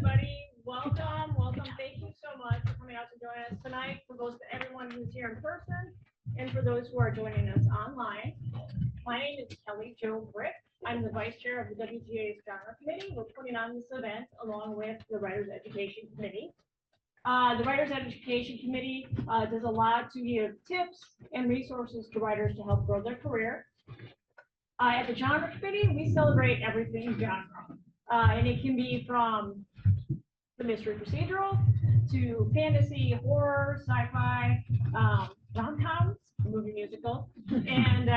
everybody. Welcome, welcome. Thank you so much for coming out to join us tonight. For those everyone who's here in person, and for those who are joining us online. My name is Kelly Jo Brick. I'm the vice chair of the WGA's Genre Committee. We're putting on this event along with the Writers Education Committee. The Writers Education Committee does a lot to give tips and resources to writers to help grow their career. At the Genre Committee, we celebrate everything genre. And it can be from the mystery procedural to fantasy, horror, sci-fi, rom-coms, movie musical. And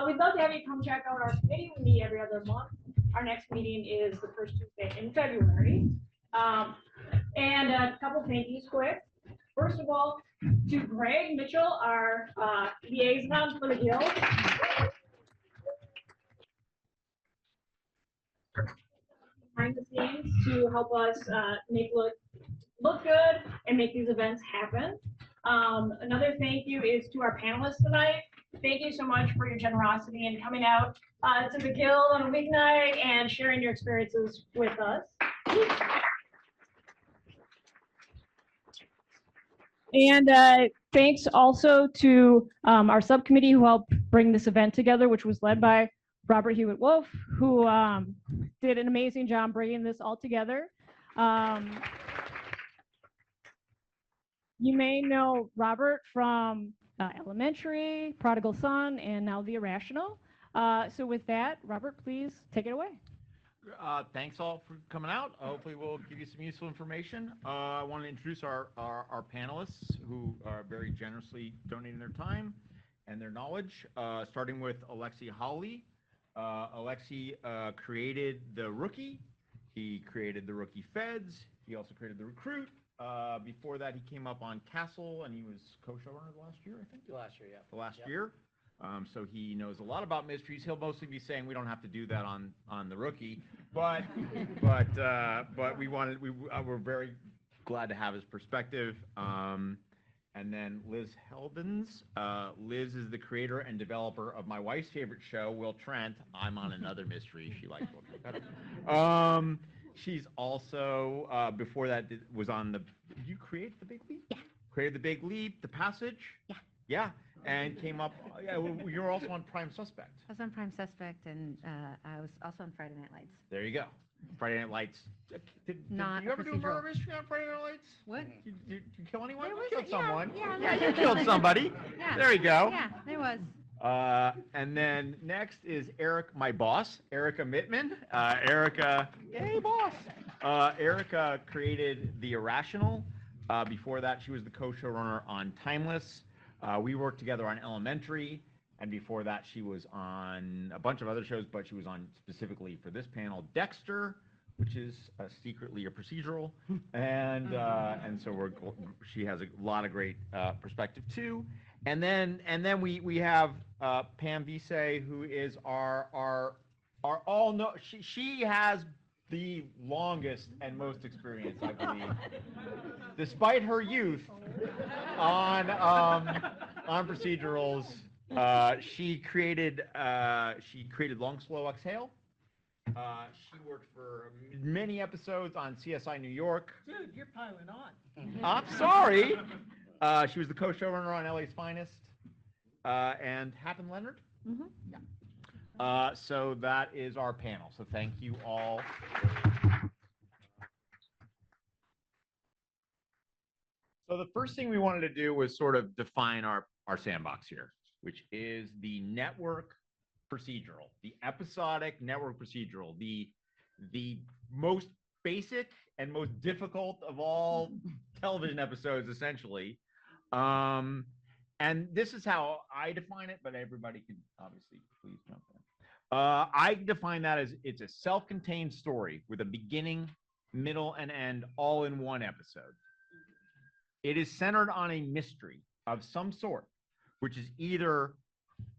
we'd love to have you come check out our committee. We meet every other month. Our next meeting is the first Tuesday in February. And a couple thank yous quick. First of all, to Greg Mitchell, our liaison for the Guild. Behind the scenes to help us make look good and make these events happen. Another thank you is to our panelists tonight. Thank you so much for your generosity in coming out to the Guild on a weeknight and sharing your experiences with us. And thanks also to our subcommittee who helped bring this event together, which was led by Robert Hewitt Wolfe, who did an amazing job bringing this all together. You may know Robert from Elementary, Prodigal Son, and now The Irrational. So with that, Robert, please take it away. Thanks all for coming out. Hopefully we'll give you some useful information. I want to introduce our panelists who are very generously donating their time and their knowledge, starting with Alexi Hawley. Alexi created The Rookie. He created The Rookie Feds. He also created The Recruit. Before that, he came up on Castle, and he was co-showrunner the last year, I think? The last year, yeah. The last year. So he knows a lot about mysteries. He'll mostly be saying we don't have to do that on The Rookie, but we're very glad to have his perspective. And then Liz Heldens. Liz is the creator and developer of my wife's favorite show, Will Trent. I'm on another mystery. She likes Will Trent better. She's also, before that, was on the, did you create The Big Leap? Yeah. Created The Big Leap, The Passage? Yeah. Yeah, and came up, you were also on Prime Suspect. I was on Prime Suspect, and I was also on Friday Night Lights. There you go. Friday Night Lights. Did Not you ever do a murder procedural. mystery on Friday Night Lights? What? Did you kill anyone? There You was killed a- someone. yeah, You killed somebody. Yeah. There you go. Yeah, there was. And then next is my boss, Arika Mittman. Arika, hey boss. Arika created The Irrational. Before that, she was the co-showrunner on Timeless. We worked together on Elementary, and before that, she was on a bunch of other shows, but she was on specifically for this panel, Dexter, which is secretly a procedural, and so she has a lot of great perspective too. And then we have Pam Veasey, who is our all know she has the longest and most experience, I believe, despite her youth on procedurals. She created Long Slow Exhale. She worked for many episodes on CSI New York. Dude, you're piling on. I'm sorry. She was the co-showrunner on LA's Finest and Hap and Leonard. Mm-hmm. Yeah. So that is our panel. So thank you all. So the first thing we wanted to do was sort of define our sandbox here, which is the network procedural, the episodic network procedural, the most basic and most difficult of all television episodes, essentially. And this is how I define it, but everybody can obviously please jump in. I define that as it's a self-contained story with a beginning, middle, and end all in one episode. It is centered on a mystery of some sort, which is either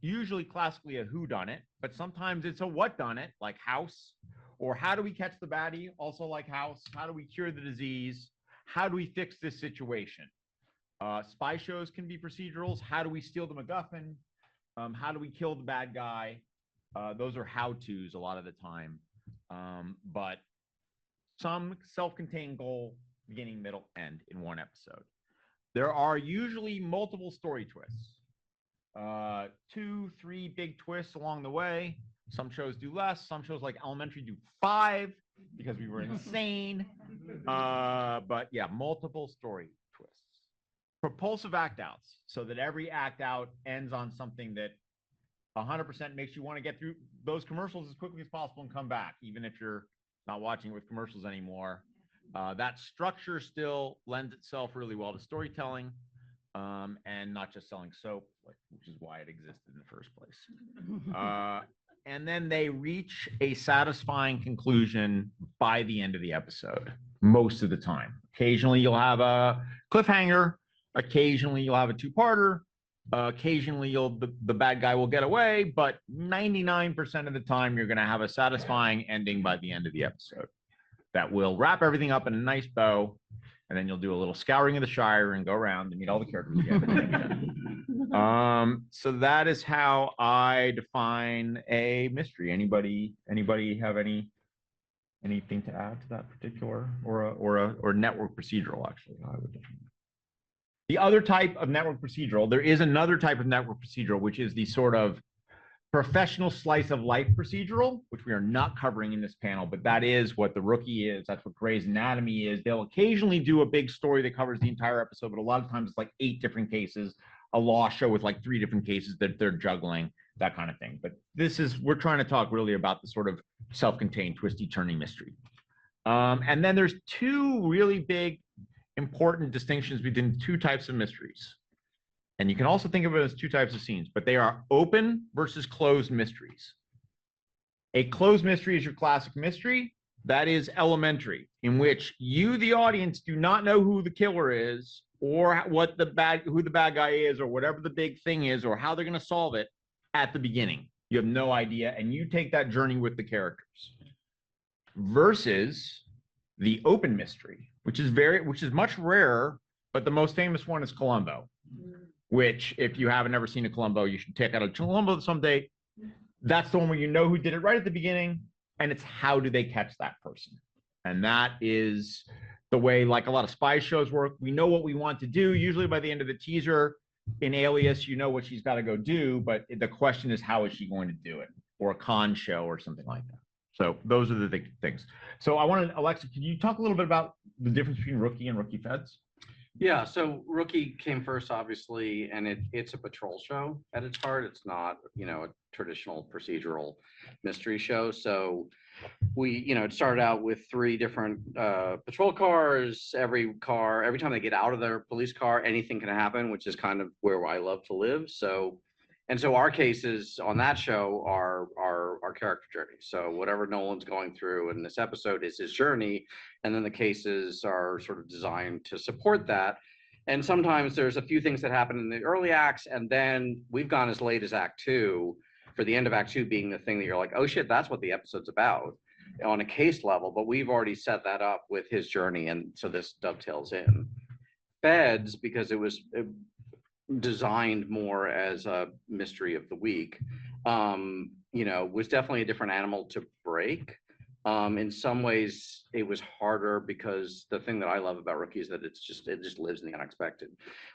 usually classically a whodunit, but sometimes it's a whatdunit, like House, or how do we catch the baddie, also like House, how do we cure the disease, how do we fix this situation? Spy shows can be procedurals. How do we steal the MacGuffin? How do we kill the bad guy? Those are how-tos a lot of the time. But some self-contained goal, beginning, middle, end in one episode. There are usually multiple story twists. 2, 3 big twists along the way. Some shows do less. Some shows like Elementary do 5 because we were insane. But yeah, multiple story twists. Propulsive act outs, so that every act out ends on something that 100% makes you want to get through those commercials as quickly as possible and come back, even if you're not watching it with commercials anymore. That structure still lends itself really well to storytelling, and not just selling soap, which is why it existed in the first place. And then they reach a satisfying conclusion by the end of the episode, most of the time. Occasionally, you'll have a cliffhanger. Occasionally, you'll have a 2-parter. Occasionally, the bad guy will get away, but 99% of the time, you're going to have a satisfying ending by the end of the episode that will wrap everything up in a nice bow, and then you'll do a little scouring of the Shire and go around and meet all the characters again. So that is how I define a mystery. Anybody have anything to add to that particular, or network procedural? Actually, I would define it. The other type of network procedural, there is another type of network procedural, which is the sort of professional slice of life procedural, which we are not covering in this panel, but that is what The Rookie is. That's what Grey's Anatomy is. They'll occasionally do a big story that covers the entire episode, but a lot of times it's like 8 different cases, a law show with like 3 different cases that they're juggling, that kind of thing. But we're trying to talk really about the sort of self-contained, twisty, turning mystery. And then there's 2 really big, important distinctions between 2 types of mysteries. And you can also think of it as 2 types of scenes, but they are open versus closed mysteries. A closed mystery is your classic mystery. That is elementary, in which you, the audience, do not know who the killer is, or who the bad guy is, or whatever the big thing is, or how they're going to solve it at the beginning. You have no idea, and you take that journey with the characters. Versus the open mystery, which is much rarer, but the most famous one is Columbo. Which, if you haven't ever seen a Columbo, you should check out a Columbo someday. That's the one where you know who did it right at the beginning, and it's how do they catch that person. And that is the way, like, a lot of spy shows work. We know what we want to do. Usually by the end of the teaser, in Alias, you know what she's got to go do, but the question is, how is she going to do it? Or a con show or something like that. So those are the big things. So I wanted, Alexa, can you talk a little bit about the difference between Rookie and Rookie Feds? Yeah, so Rookie came first, obviously, and it's a patrol show at its heart. It's not, a traditional procedural mystery show. So we, it started out with 3 different patrol cars. Every time they get out of their police car, anything can happen, which is kind of where I love to live. So our cases on that show are our character journey. So whatever Nolan's going through in this episode is his journey, and then the cases are sort of designed to support that. And sometimes there's a few things that happen in the early acts, and then we've gone as late as Act 2, for the end of Act 2 being the thing that you're like, oh shit, that's what the episode's about on a case level, but we've already set that up with his journey, and so this dovetails in. Feds, because it was designed more as a mystery of the week, was definitely a different animal to break. In some ways it was harder, because the thing that I love about Rookie is that it just lives in the unexpected.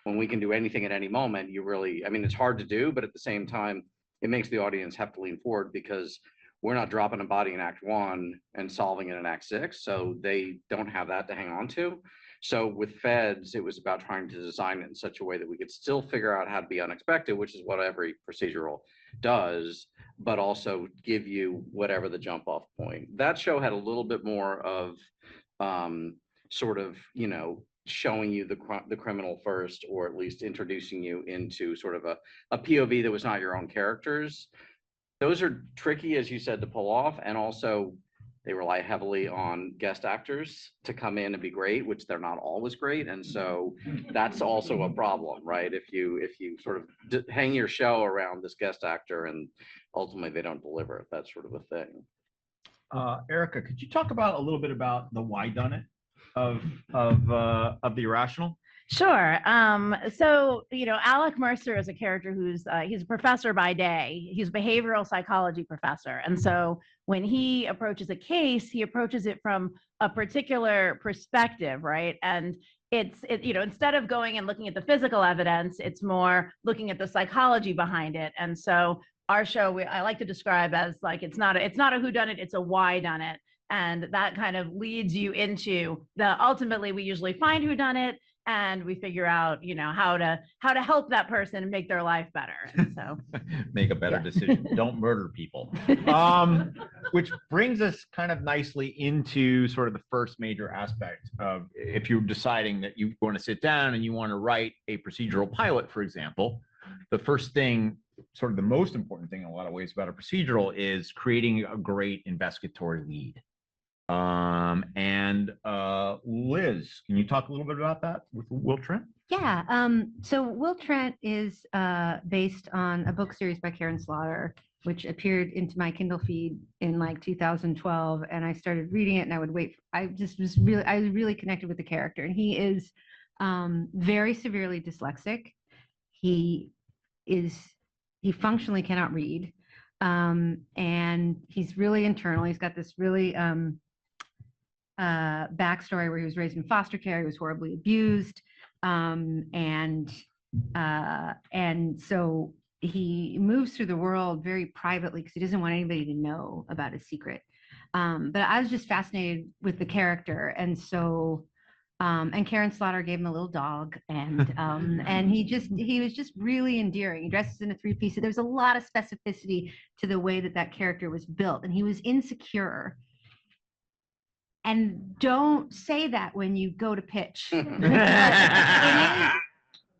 When we can do anything at any moment, it's hard to do, but at the same time it makes the audience have to lean forward, because we're not dropping a body in Act 1 and solving it in Act 6, so they don't have that to hang on to. So with Feds, it was about trying to design it in such a way that we could still figure out how to be unexpected, which is what every procedural does, but also give you whatever the jump off point. That show had a little bit more of showing you the criminal first, or at least introducing you into sort of a POV that was not your own characters. Those are tricky, as you said, to pull off, and also they rely heavily on guest actors to come in and be great, which they're not always great. And so that's also a problem, right? If you sort of hang your show around this guest actor and ultimately they don't deliver, that's sort of a thing. Arika, could you talk about a little bit about the why done it of the Irrational? Sure. So, Alec Mercer is a character who's he's a professor by day. He's a behavioral psychology professor. And so when he approaches a case, he approaches it from a particular perspective, right? And instead of going and looking at the physical evidence, it's more looking at the psychology behind it. And so our show, I like to describe as like, it's not a whodunit, it's a why done it. And that kind of leads you into ultimately we usually find whodunit, and we figure out, how to help that person and make their life better. And so make a better decision. Don't murder people. Which brings us kind of nicely into sort of the first major aspect of if you're deciding that you want to sit down and you want to write a procedural pilot, for example, the first thing, sort of the most important thing in a lot of ways about a procedural is creating a great investigatory lead. Liz, can you talk a little bit about that with Will Trent? Yeah. So Will Trent is based on a book series by Karen Slaughter, which appeared into my Kindle feed in like 2012. And I started reading it and I would wait. I really connected with the character. And he is very severely dyslexic. He functionally cannot read. And he's really internal. He's got this really backstory where he was raised in foster care. He was horribly abused. And so he moves through the world very privately because he doesn't want anybody to know about his secret. But I was just fascinated with the character. And so, and Karen Slaughter gave him a little dog, and he was just really endearing. He dresses in a three-piece. There's a lot of specificity to the way that character was built, and he was insecure. And don't say that when you go to pitch. It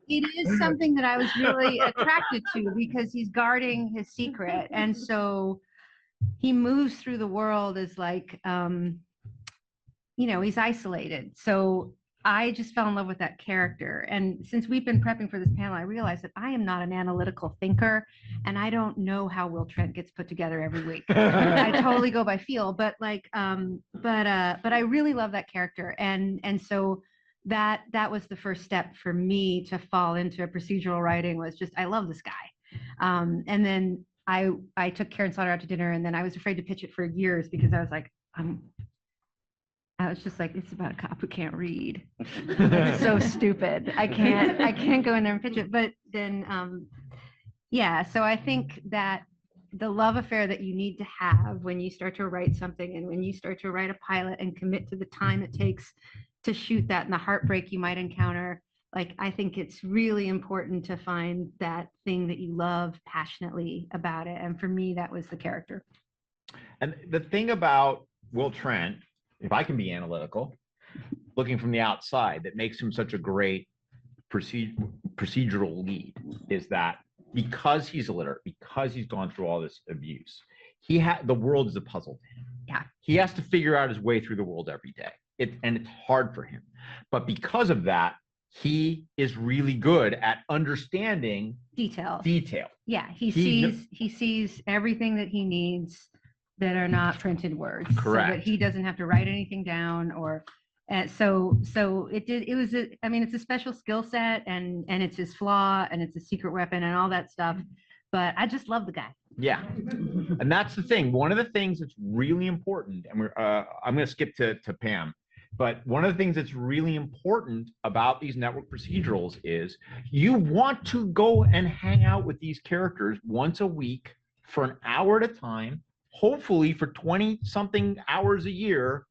is something that I was really attracted to because he's guarding his secret. And so he moves through the world as like, he's isolated. So I just fell in love with that character. And since we've been prepping for this panel, I realized that I am not an analytical thinker and I don't know how Will Trent gets put together every week. I totally go by feel, but I really love that character. And so that was the first step for me to fall into procedural writing, was just, I love this guy. And then I took Karen Slaughter out to dinner, and then I was afraid to pitch it for years because I was like, I was just like, it's about a cop who can't read. It's so stupid. I can't go in there and pitch it. But then, so I think that the love affair that you need to have when you start to write something, and when you start to write a pilot and commit to the time it takes to shoot that and the heartbreak you might encounter, like, I think it's really important to find that thing that you love passionately about it. And for me, that was the character. And the thing about Will Trent, if I can be analytical, looking from the outside, that makes him such a great procedural lead, is that because he's illiterate, because he's gone through all this abuse, the world is a puzzle to him. Yeah. He has to figure out his way through the world every day. And it's hard for him. But because of that, he is really good at understanding detail. Yeah, he sees everything that he needs that are not printed words. Correct. So that he doesn't have to write anything down, or so it's a special skill set, and it's his flaw, and it's a secret weapon and all that stuff. But I just love the guy. Yeah. And that's the thing. One of the things that's really important, and I'm going to skip to Pam, but one of the things that's really important about these network procedurals is you want to go and hang out with these characters once a week for an hour at a time, hopefully for 20-something hours a year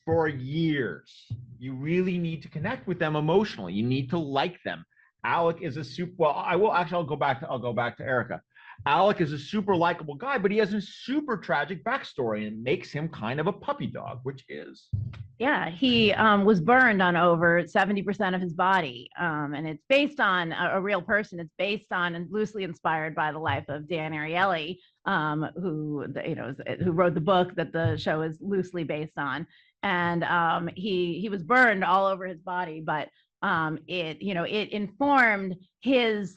for years. You really need to connect with them emotionally. You need to like them. Alec is I'll go back to Arika. Alec is a super likable guy, but he has a super tragic backstory, and it makes him kind of a puppy dog, which is. Yeah, he was burned on over 70% of his body, and it's based on a real person. It's based on and loosely inspired by the life of Dan Ariely, who wrote the book that the show is loosely based on. And he was burned all over his body, but it informed his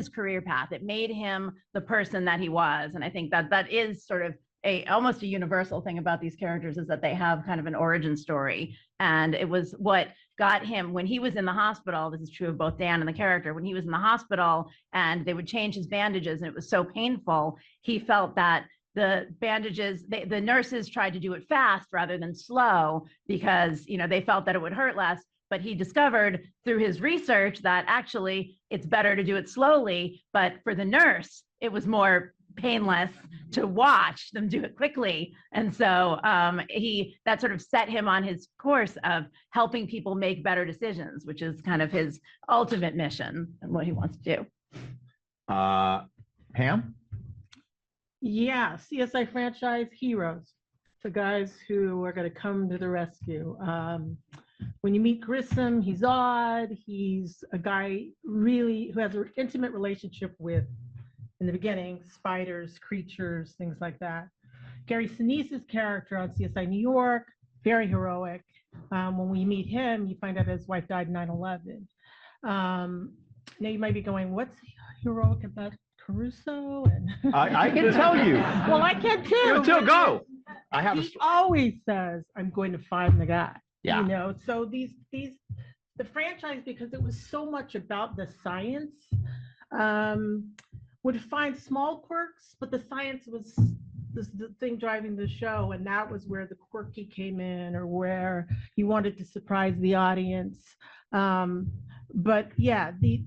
career path. It made him the person that he was. And I think that is sort of almost a universal thing about these characters is that they have kind of an origin story. And it was what got him when he was in the hospital. This is true of both Dan and the character. When he was in the hospital and they would change his bandages and it was so painful, he felt that the bandages, the nurses tried to do it fast rather than slow because, they felt that it would hurt less. But he discovered through his research that actually it's better to do it slowly. But for the nurse, it was more painless to watch them do it quickly. And so that sort of set him on his course of helping people make better decisions, which is kind of his ultimate mission and what he wants to do. Pam? Yeah, CSI franchise heroes, the guys who are going to come to the rescue. When you meet Grissom, he's odd. He's a guy really who has an intimate relationship with, in the beginning, spiders, creatures, things like that. Gary Sinise's character on CSI New York, very heroic. When we meet him, you find out his wife died in 9/11. Now you might be going, what's heroic about Caruso? And I can tell you. well, I can too. Go. I have a He story. always says, I'm going to find the guy. Yeah. So the franchise, because it was so much about the science, would find small quirks, but the science was the thing driving the show, and that was where the quirky came in, or where he wanted to surprise the audience. But yeah, the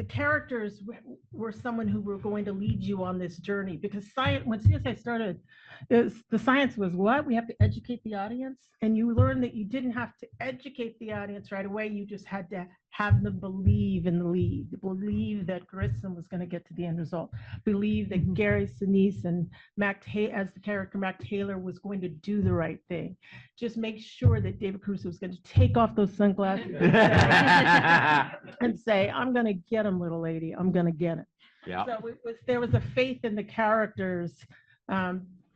characters were someone who were going to lead you on this journey, because science, when CSI started, the science was what? We have to educate the audience. And you learned that you didn't have to educate the audience right away. You just had to have them believe in the lead, believe that Grissom was going to get to the end result, believe that Gary Sinise and as the character Mac Taylor was going to do the right thing. Just make sure that David Caruso was going to take off those sunglasses and say, I'm going to get him, little lady. I'm going to get him. Yeah. So there was a faith in the characters.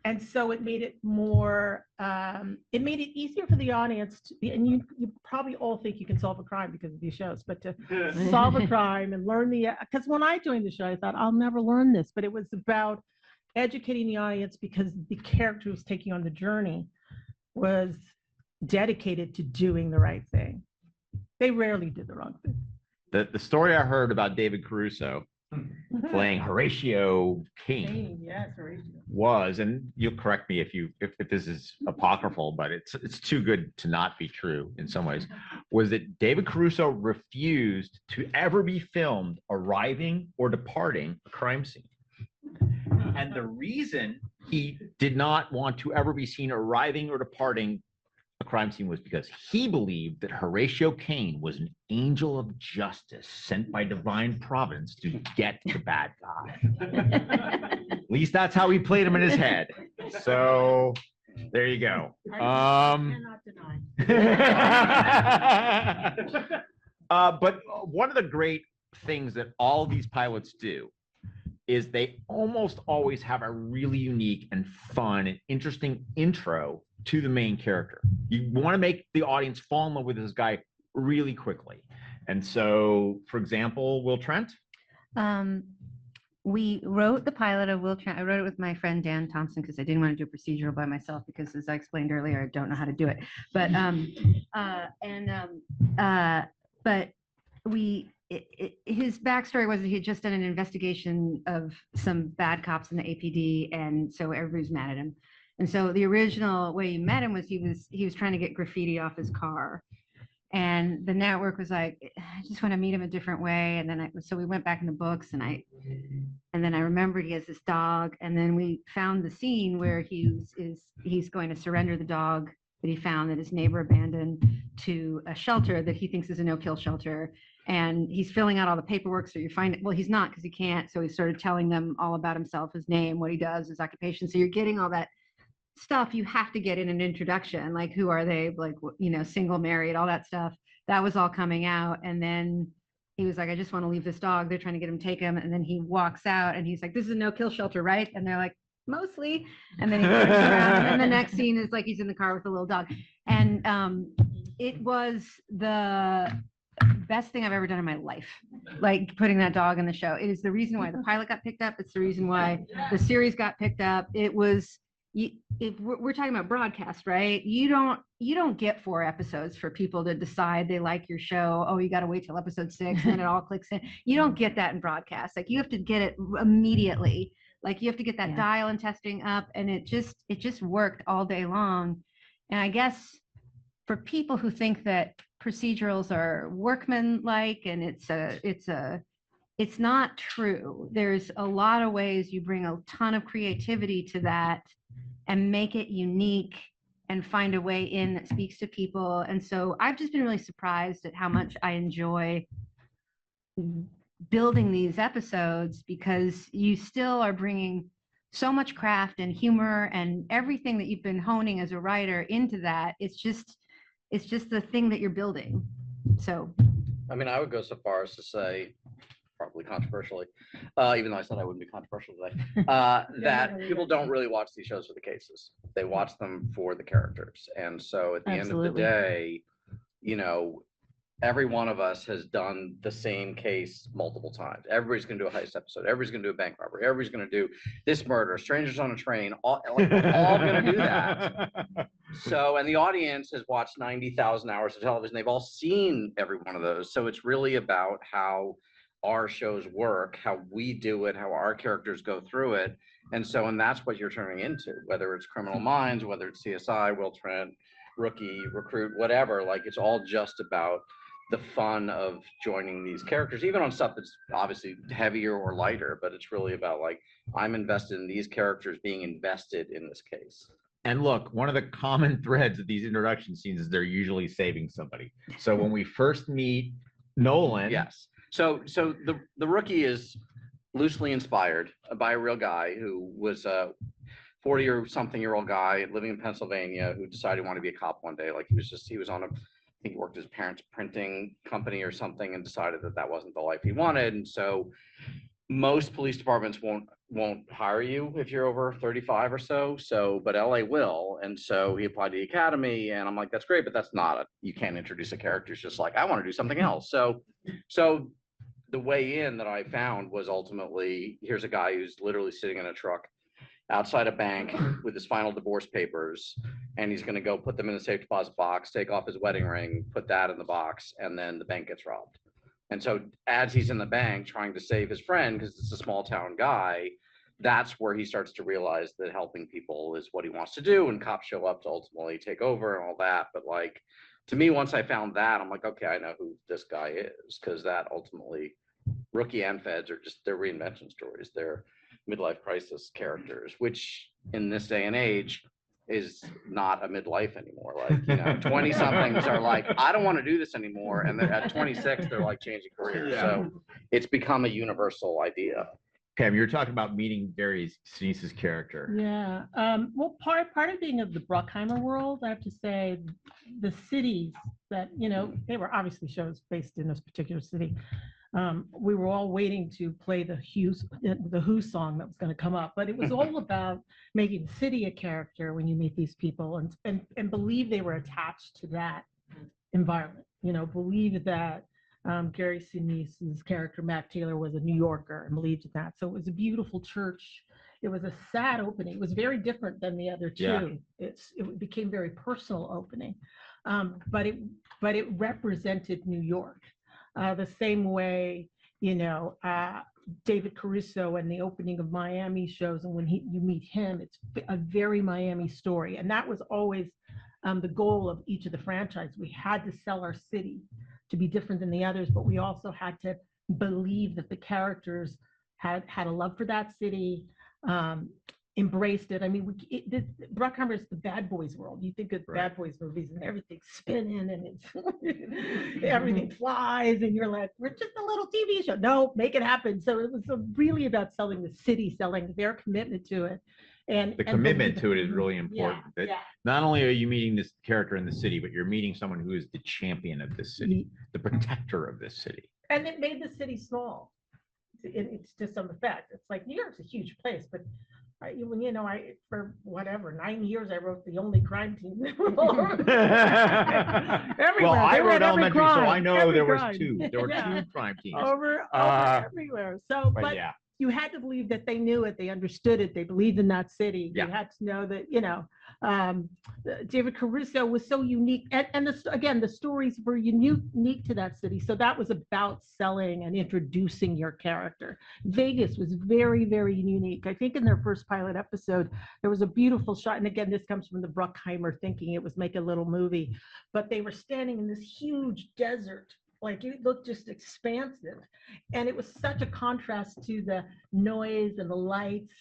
And so it made it more, it made it easier for the audience to, and you probably all think you can solve a crime because of these shows, but to solve a crime and learn because when I joined the show, I thought, I'll never learn this, but it was about educating the audience because the character who was taking on the journey was dedicated to doing the right thing. They rarely did the wrong thing. The story I heard about David Caruso playing Horatio King Yes, Horatio. was, and you'll correct me if this is apocryphal, but it's too good to not be true in some ways, was that David Caruso refused to ever be filmed arriving or departing a crime scene. And the reason he did not want to ever be seen arriving or departing a crime scene was because he believed that Horatio Kane was an angel of justice sent by divine providence to get the bad guy. At least that's how he played him in his head. So there you go. Cannot deny. But one of the great things that all these pilots do is they almost always have a really unique and fun and interesting intro to the main character. You want to make the audience fall in love with this guy really quickly. And so, for example, Will Trent? We wrote the pilot of Will Trent. I wrote it with my friend Dan Thompson because I didn't want to do a procedural by myself because, as I explained earlier, I don't know how to do it. But his backstory was that he had just done an investigation of some bad cops in the APD, and so everybody's mad at him. And so the original way you met him was he was trying to get graffiti off his car, and the network was like, I just want to meet him a different way. And then so we went back in the books, and then I remembered he has this dog, and then we found the scene where he's going to surrender the dog that he found that his neighbor abandoned to a shelter that he thinks is a no-kill shelter. And he's filling out all the paperwork. So you find it, well, he's not, because he can't. So he started telling them all about himself, his name, what he does, his occupation. So you're getting all that stuff you have to get in an introduction, like who are they, like, single, married, all that stuff. That was all coming out. And then he was like, I just want to leave this dog. They're trying to get him, take him. And then he walks out and he's like, this is a no-kill shelter, right? And they're like, mostly. And then he turns around, and then the next scene is like he's in the car with a little dog. And it was best thing I've ever done in my life, like putting that dog in the show. It is the reason why the pilot got picked up. It's the reason why the series got picked up. It was, if we're talking about broadcast, right? You don't get 4 episodes for people to decide they like your show. Oh, you got to wait till episode 6 and then it all clicks in. You don't get that in broadcast. Like you have to get it immediately. Like you have to get that dial and testing up, and it just worked all day long. And I guess for people who think that procedurals are workman-like and it's not true. There's a lot of ways you bring a ton of creativity to that and make it unique and find a way in that speaks to people. And so I've just been really surprised at how much I enjoy building these episodes, because you still are bringing so much craft and humor and everything that you've been honing as a writer into that. It's just the thing that you're building. So, I mean, I would go so far as to say, probably controversially, even though I said I wouldn't be controversial today, that people don't really watch these shows for the cases. They watch them for the characters. And so at the end of the day, you know, every one of us has done the same case multiple times. Everybody's going to do a heist episode. Everybody's going to do a bank robbery. Everybody's going to do this murder, strangers on a train, all going to do that. So, and the audience has watched 90,000 hours of television. They've all seen every one of those. So it's really about how our shows work, how we do it, how our characters go through it. And so, and that's what you're turning into, whether it's Criminal Minds, whether it's CSI, Will Trent, Rookie, Recruit, whatever, like it's all just about the fun of joining these characters, even on stuff that's obviously heavier or lighter, but it's really about like, I'm invested in these characters being invested in this case. And look, one of the common threads of these introduction scenes is they're usually saving somebody. So when we first meet Nolan. Yes. So the Rookie is loosely inspired by a real guy who was a 40 or something year old guy living in Pennsylvania who decided he wanted to be a cop one day. Like he was on I think he worked at his parents' printing company or something and decided that wasn't the life he wanted. And so most police departments won't hire you if you're over 35 or so. But LA will. And so he applied to the academy, and I'm like, that's great, but that's not you can't introduce a character. It's just like, I want to do something else. So the way in that I found was ultimately, here's a guy who's literally sitting in a truck outside a bank with his final divorce papers, and he's going to go put them in a safe deposit box, take off his wedding ring, put that in the box, and then the bank gets robbed. And so as he's in the bank trying to save his friend, because it's a small town guy, that's where he starts to realize that helping people is what he wants to do, and cops show up to ultimately take over and all that. But like, to me, once I found that, I'm like, okay, I know who this guy is, because that ultimately, Rookie and Feds are just, they're reinvention stories. They're midlife crisis characters, which in this day and age is not a midlife anymore. Like, 20 somethings are like, I don't want to do this anymore. And then at 26, they're like changing careers. Yeah. So it's become a universal idea. Pam, you're talking about meeting Barry Sinise's character. Yeah. Well, part of being of the Bruckheimer world, I have to say, the cities that, they were obviously shows based in this particular city. We were all waiting to play the Who song that was going to come up, but it was all about making the city a character when you meet these people and believe they were attached to that environment. Believe that Gary Sinise's character Mac Taylor was a New Yorker and believed in that. So it was a beautiful church. It was a sad opening. It was very different than the other two. Yeah. It became very personal opening, but it represented New York. The same way, David Caruso and the opening of Miami shows, and when you meet him, it's a very Miami story. And that was always the goal of each of the franchises. We had to sell our city to be different than the others, but we also had to believe that the characters had a love for that city, embraced it. I mean, Bruckheimer is the bad boys world. You think of bad boys movies and everything's spinning and it's everything flies, and you're like, we're just a little TV show. No, make it happen. So it was really about selling the city, selling their commitment to it. And the commitment to it is really important. Not only are you meeting this character in the city, but you're meeting someone who is the champion of this city, the protector of this city. And it made the city small. It's just on the fact. It's like New York's a huge place, but for whatever, 9 years, I wrote the only crime team. Everywhere. Well, I They were wrote at every elementary, so I crime, know every there was crime. two. There were Yeah. two crime teams. Over everywhere. So, But but yeah, you had to believe that they knew it, they understood it, they believed in that city. Yeah. You had to know that, David Caruso was so unique. And again, the stories were unique to that city. So that was about selling and introducing your character. Vegas was very, very unique. I think in their first pilot episode, there was a beautiful shot. And again, this comes from the Bruckheimer thinking it was make a little movie, but they were standing in this huge desert. Like it looked just expansive. And it was such a contrast to the noise and the lights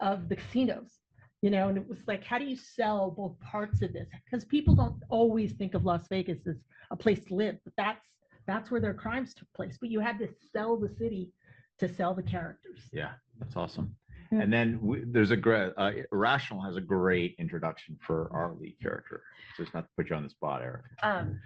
of the casinos, and it was like, how do you sell both parts of this? Because people don't always think of Las Vegas as a place to live, but that's where their crimes took place. But you had to sell the city to sell the characters. yeah, that's awesome. Yeah. And then there's a great, Irrational has a great introduction for our lead character. So it's not to put you on the spot, Eric.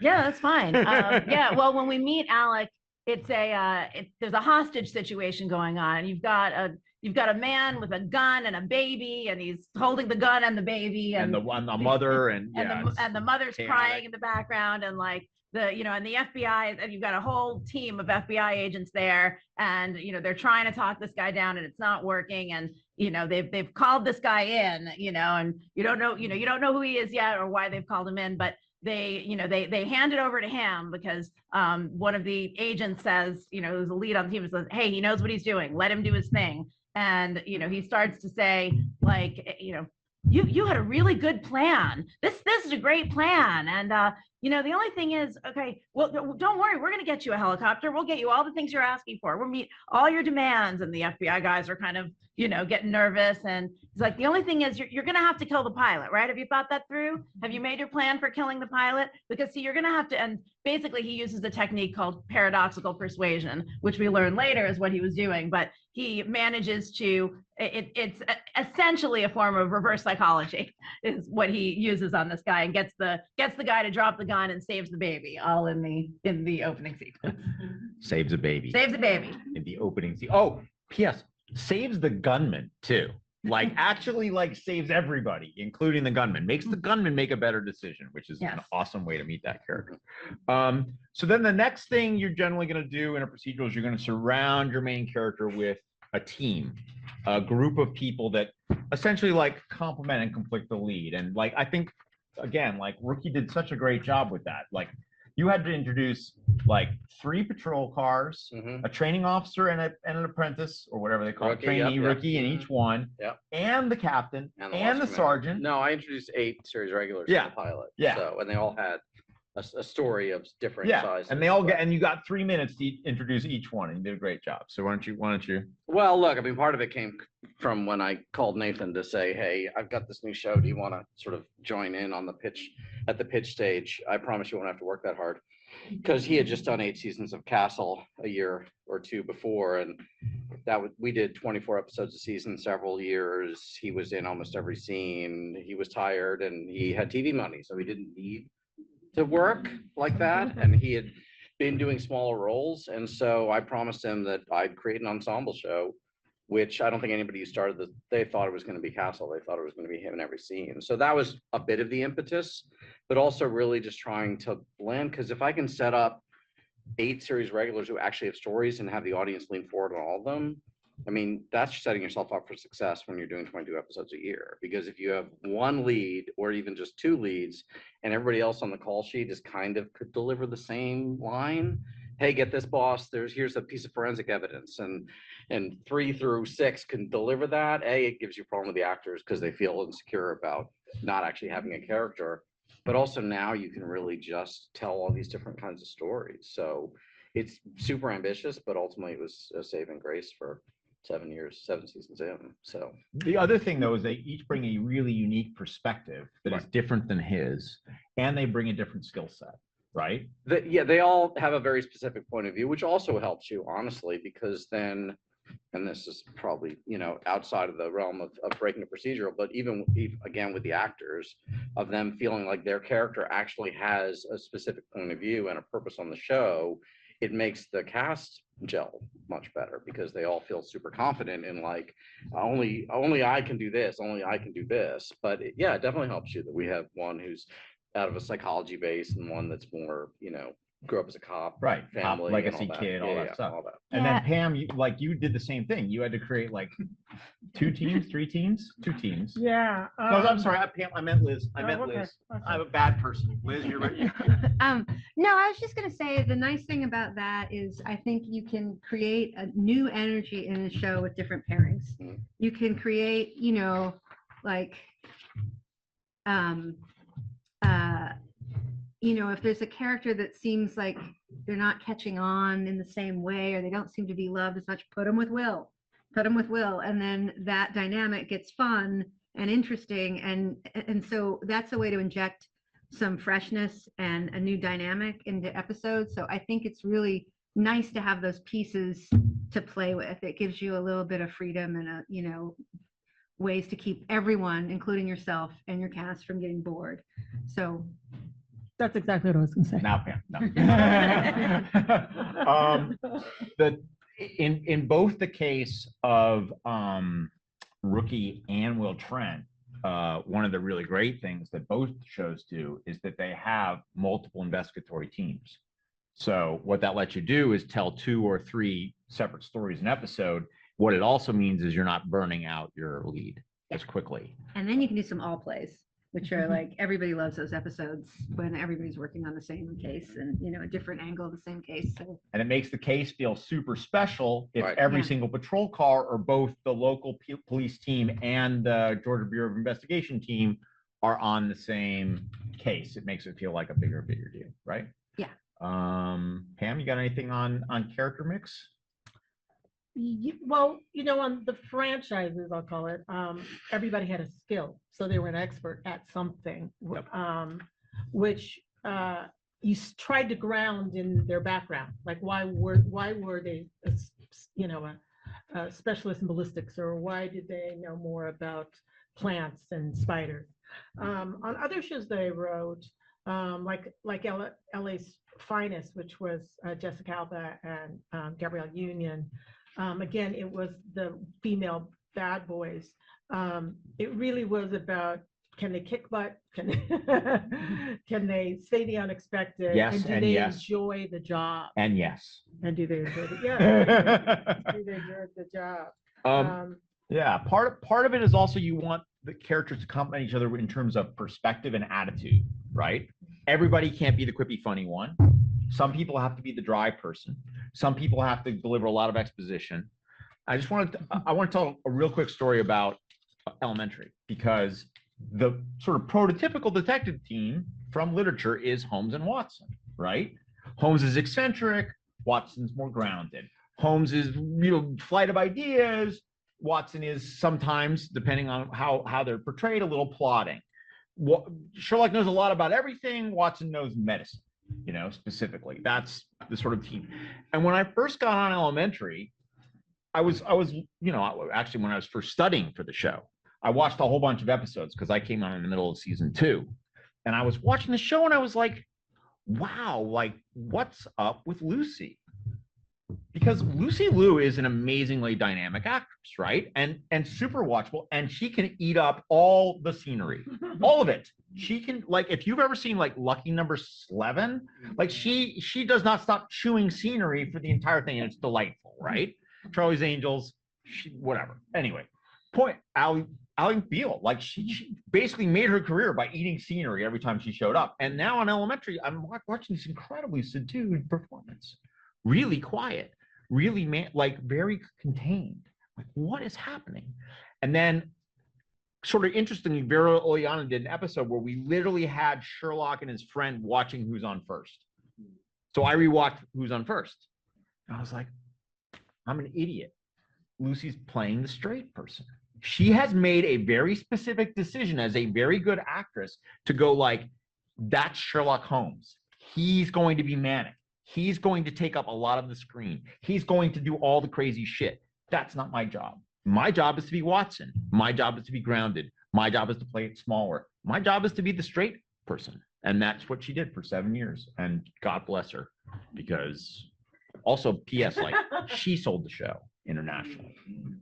Yeah, that's fine. Yeah, well, when we meet Alec, it's there's a hostage situation going on. You've got a man with a gun and a baby, and he's holding the gun and the baby, And the mother, and the mother's chaotic. crying in the background, and like and the FBI, and you've got a whole team of FBI agents there, and they're trying to talk this guy down, and it's not working, and they've called this guy in, and you don't know who he is yet or why they've called him in, but they hand it over to him because one of the agents says, who's the lead on the team, says, hey, he knows what he's doing, let him do his thing. And he starts to say, like, you had a really good plan. This is a great plan. And the only thing is, okay, well, don't worry, we're going to get you a helicopter. We'll get you all the things you're asking for. We'll meet all your demands. And the FBI guys are kind of, getting nervous. And he's like, the only thing is you're going to have to kill the pilot, right? Have you thought that through? Have you made your plan for killing the pilot? Because see, you're going to have to, and basically he uses a technique called paradoxical persuasion, which we learned later is what he was doing, but he manages to, it's essentially a form of reverse psychology is what he uses on this guy, and gets the guy to drop the gun and saves the baby, all in the opening sequence. Saves a baby. Saves the baby. In the opening scene. Oh, P.S. Saves the gunman too. Like actually saves everybody, including the gunman. Makes the gunman make a better decision, which is an awesome way to meet that character. So then the next thing you're generally going to do in a procedural is you're going to surround your main character with a team, a group of people that essentially complement and complete the lead. And I think again, Rookie did such a great job with that. You had to introduce 3 patrol cars, a training officer and an apprentice, or whatever they call it, trainee, rookie in each one, and the captain and the sergeant. No, I introduced 8 series regulars to the pilot. Yeah. So, and they all had a story of different sizes. And they all and you got 3 minutes to introduce each one, and you did a great job. So why don't you? Well, look, I mean, part of it came from when I called Nathan to say, hey, I've got this new show. Do you want to sort of join in on the pitch at the pitch stage? I promise you won't have to work that hard. Because he had just done 8 seasons of Castle a year or 2 before, and we did 24 episodes a season, several years. He was in almost every scene. He was tired, and he had TV money, so he didn't need to work like that. And he had been doing smaller roles, and so I promised him that I'd create an ensemble show, which I don't think anybody who started they thought it was going to be Castle. They thought it was going to be him in every scene. So that was a bit of the impetus, but also really just trying to blend. Because if I can set up 8 series regulars who actually have stories and have the audience lean forward on all of them, I mean, that's setting yourself up for success when you're doing 22 episodes a year. Because if you have 1 lead or even just 2 leads and everybody else on the call sheet is could deliver the same line, hey, get this, boss, here's a piece of forensic evidence, and 3 through 6 can deliver that. It gives you a problem with the actors because they feel insecure about not actually having a character, but also now you can really just tell all these different kinds of stories. So it's super ambitious, but ultimately it was a saving grace for 7 years, 7 seasons in. So the other thing though is they each bring a really unique perspective that is different than his, and they bring a different skill set. Right? They all have a very specific point of view, which also helps you, honestly, because then, and this is probably, outside of the realm of breaking a procedural, but even again with the actors, of them feeling like their character actually has a specific point of view and a purpose on the show, it makes the cast gel much better because they all feel super confident in like, only I can do this, only I can do this. But yeah, it definitely helps you that we have one who's out of a psychology base and one that's more, grew up as a cop, Right. Cop, family, legacy and all that. kid, all Yeah, that yeah, stuff. all that. And Yeah. then Pam, you did the same thing. You had to create like 2 teams, 3 teams, 2 teams. Yeah. No, I'm sorry, Pam, I meant Liz. I Oh, meant okay, Liz. okay. I'm a bad person. Liz, you're right. No, I was just gonna say the nice thing about that is I think you can create a new energy in a show with different pairings. Mhm. You can create, like, if there's a character that seems like they're not catching on in the same way, or they don't seem to be loved as much, put them with Will. Put them with Will, and then that dynamic gets fun and interesting, and so that's a way to inject some freshness and a new dynamic into episodes. So I think it's really nice to have those pieces to play with. It gives you a little bit of freedom and ways to keep everyone, including yourself and your cast, from getting bored. So That's exactly what I was going to say. Now, Pam. No. In both the case of Rookie and Will Trent, one of the really great things that both shows do is that they have multiple investigatory teams. So what that lets you do is tell 2 or 3 separate stories an episode. What it also means is you're not burning out your lead as quickly. and then you can do some all plays, which are like, everybody loves those episodes when everybody's working on the same case and a different angle of the same case. So And it makes the case feel super special if Right. every Yeah. single patrol car or both the local police team and the Georgia Bureau of Investigation team are on the same case. It makes it feel like a bigger deal, right? Yeah. Pam, you got anything on character mix? Well, on the franchises, I'll call it, everybody had a skill. So they were an expert at something, Yep. which tried to ground in their background. Like, why were they, a specialist in ballistics, or why did they know more about plants and spiders? On other shows that I wrote, like LA's Finest, which was Jessica Alba and Gabrielle Union. Again, it was the female bad boys. It really was about, can they kick butt? Can they say the unexpected? Yes, and do and they yes. enjoy the job? And yes. And do they enjoy the do they enjoy the job? Yeah, part of it is also you want the characters to complement each other in terms of perspective and attitude, right? Everybody can't be the quippy, funny one. Some people have to be the dry person. Some people have to deliver a lot of exposition. I want to tell a real quick story about Elementary, because the sort of prototypical detective team from literature is Holmes and Watson, right? Holmes is eccentric, Watson's more grounded. Holmes is, flight of ideas. Watson is sometimes, depending on how they're portrayed, a little plotting. Sherlock knows a lot about everything. Watson knows medicine, specifically. That's the sort of team. And when I first got on Elementary, I was, actually when I was first studying for the show, I watched a whole bunch of episodes because I came on in the middle of season 2. And I was watching the show and I was like, wow, like, what's up with Lucy? Because Lucy Liu is an amazingly dynamic actress, right? And super watchable, and she can eat up all the scenery, all of it. She can, like, if you've ever seen like Lucky Number 11, like she does not stop chewing scenery for the entire thing, and it's delightful, right? Charlie's Angels, whatever. Anyway, Ally Beale, like she basically made her career by eating scenery every time she showed up. And now on Elementary, I'm watching this incredibly subdued performance, really quiet, really very contained. Like, what is happening? And then, sort of interestingly, Vera Oleana did an episode where we literally had Sherlock and his friend watching Who's on First. So I rewatched Who's on First. And I was like, I'm an idiot. Lucy's playing the straight person. She has made a very specific decision as a very good actress to go like, that's Sherlock Holmes. He's going to be manic. He's going to take up a lot of the screen. He's going to do all the crazy shit. That's not my job. My job is to be Watson. My job is to be grounded. My job is to play it smaller. My job is to be the straight person. And that's what she did for 7 years. And God bless her, because Also, P.S. like she sold the show internationally.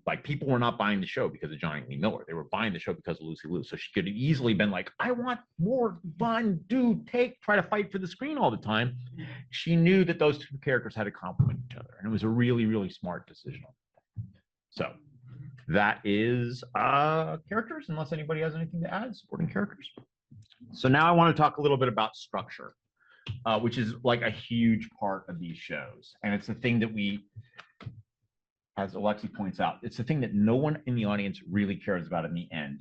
Like people were not buying the show because of Johnny Lee Miller. They were buying the show because of Lucy Liu. So she could have easily been like, I want more fun, try to fight for the screen all the time. She knew that those two characters had to complement each other. And it was a really, really smart decision. So that is characters, unless anybody has anything to add, supporting characters. So now I want to talk a little bit about structure, which is like a huge part of these shows. And it's the thing that as Alexi points out, it's the thing that no one in the audience really cares about in the end,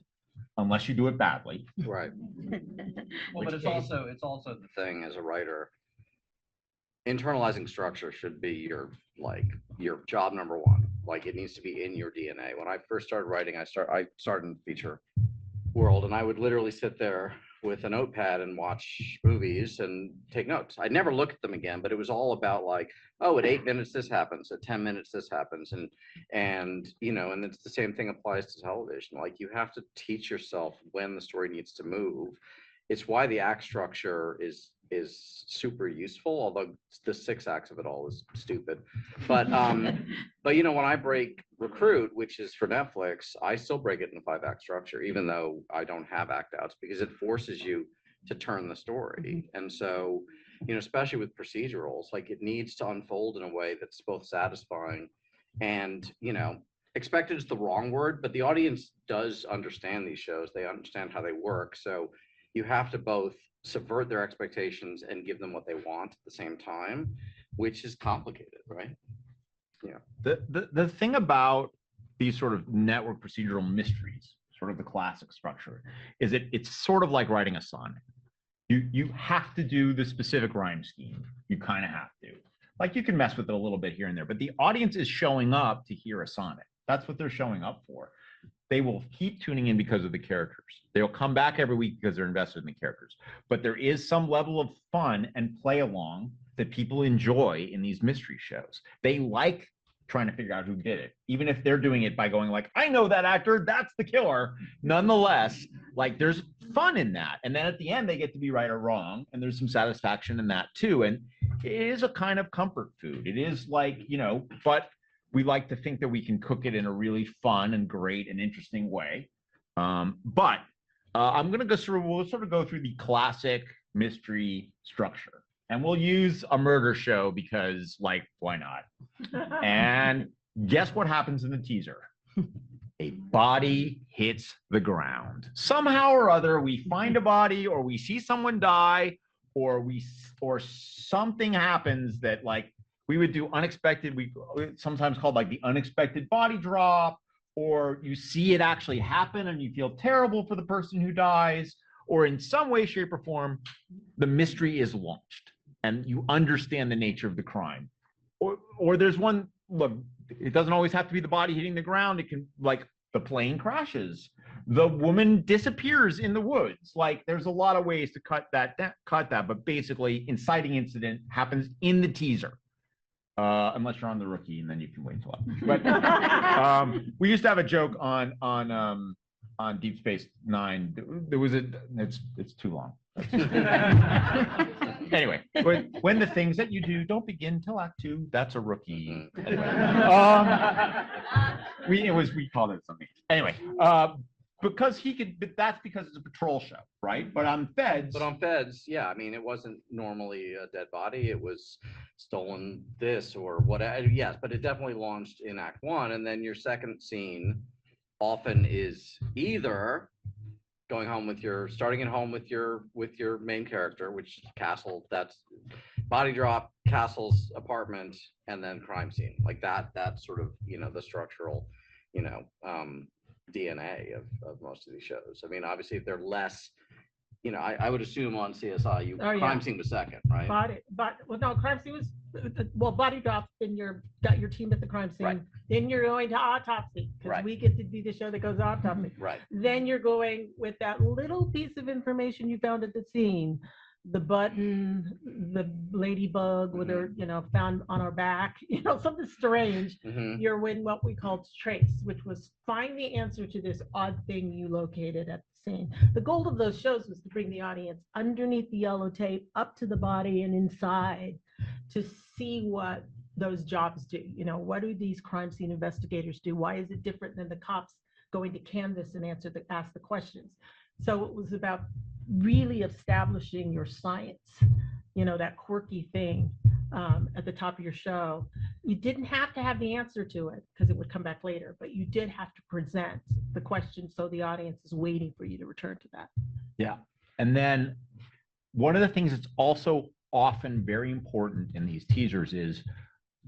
unless you do it badly. Right. Well, but it's also the thing as a writer, internalizing structure should be your job number one. Like it needs to be in your DNA. When I first started writing, I started in the feature world, and I would literally sit there with a notepad and watch movies and take notes. I'd never look at them again, but it was all about like, oh, at 8 minutes this happens, at 10 minutes this happens, and it's the same thing applies to television. Like you have to teach yourself when the story needs to move. It's why the act structure is super useful, although the 6 acts of it all is stupid. But when I break Recruit, which is for Netflix, I still break it in a 5-act structure, even though I don't have act outs, because it forces you to turn the story. And so, especially with procedurals, like it needs to unfold in a way that's both satisfying and, expected is the wrong word, but the audience does understand these shows. They understand how they work. So you have to both subvert their expectations and give them what they want at the same time, which is complicated, right? Yeah. The thing about these sort of network procedural mysteries, sort of the classic structure, is it's sort of like writing a sonnet. You have to do the specific rhyme scheme. You kind of have to. Like you can mess with it a little bit here and there, but the audience is showing up to hear a sonnet. That's what they're showing up for. They will keep tuning in because of the characters. They'll come back every week because they're invested in the characters. But there is some level of fun and play along that people enjoy in these mystery shows. They like trying to figure out who did it, even if they're doing it by going like, I know that actor, that's the killer. Nonetheless, like there's fun in that. And then at the end, they get to be right or wrong. And there's some satisfaction in that too. And it is a kind of comfort food. It is like, but we like to think that we can cook it in a really fun and great and interesting way. I'm going to we'll sort of go through the classic mystery structure. And we'll use a murder show because, like, why not? And guess what happens in the teaser? A body hits the ground. Somehow or other, we find a body, or we see someone die, or something happens that, like, we would do unexpected. It's sometimes called like the unexpected body drop, or you see it actually happen and you feel terrible for the person who dies, or in some way, shape, or form, the mystery is launched and you understand the nature of the crime. Or there's one, look, it doesn't always have to be the body hitting the ground. It can, like, the plane crashes, the woman disappears in the woods. Like, there's a lot of ways to cut that, but basically, inciting incident happens in the teaser. Unless you're on the Rookie, and then you can wait till But we used to have a joke on Deep Space Nine. There was it's too long. Anyway, when the things that you do don't begin till Act 2, that's a Rookie. Anyway, we called it something. Anyway, because but that's because it's a patrol show, right? But on Feds, yeah, I mean, it wasn't normally a dead body. It was stolen this or whatever. Yes, but it definitely launched in Act 1, and then your second scene often is either starting at home with your main character, which Castle, that's body drop, Castle's apartment, and then crime scene. Like that's sort of, the structural, DNA of most of these shows. I mean, obviously, if they're less, I would assume on CSI, crime scene was second, right? Crime scene was, body drop, then got your team at the crime scene. Right. Then you're going to autopsy, because we get to do the show that goes to autopsy. Right. Then you're going with that little piece of information you found at the scene, the button, the ladybug with her, found on our back, something strange. Mm-hmm. You're in what we called trace, which was find the answer to this odd thing you located at the scene. The goal of those shows was to bring the audience underneath the yellow tape up to the body and inside to see what those jobs do. You know, what do these crime scene investigators do? Why is it different than the cops going to canvas and ask the questions? So it was about really establishing your science, you know, that quirky thing at the top of your show. You didn't have to have the answer to it because it would come back later, but you did have to present the question so the audience is waiting for you to return to that. Yeah. And then one of the things that's also often very important in these teasers is,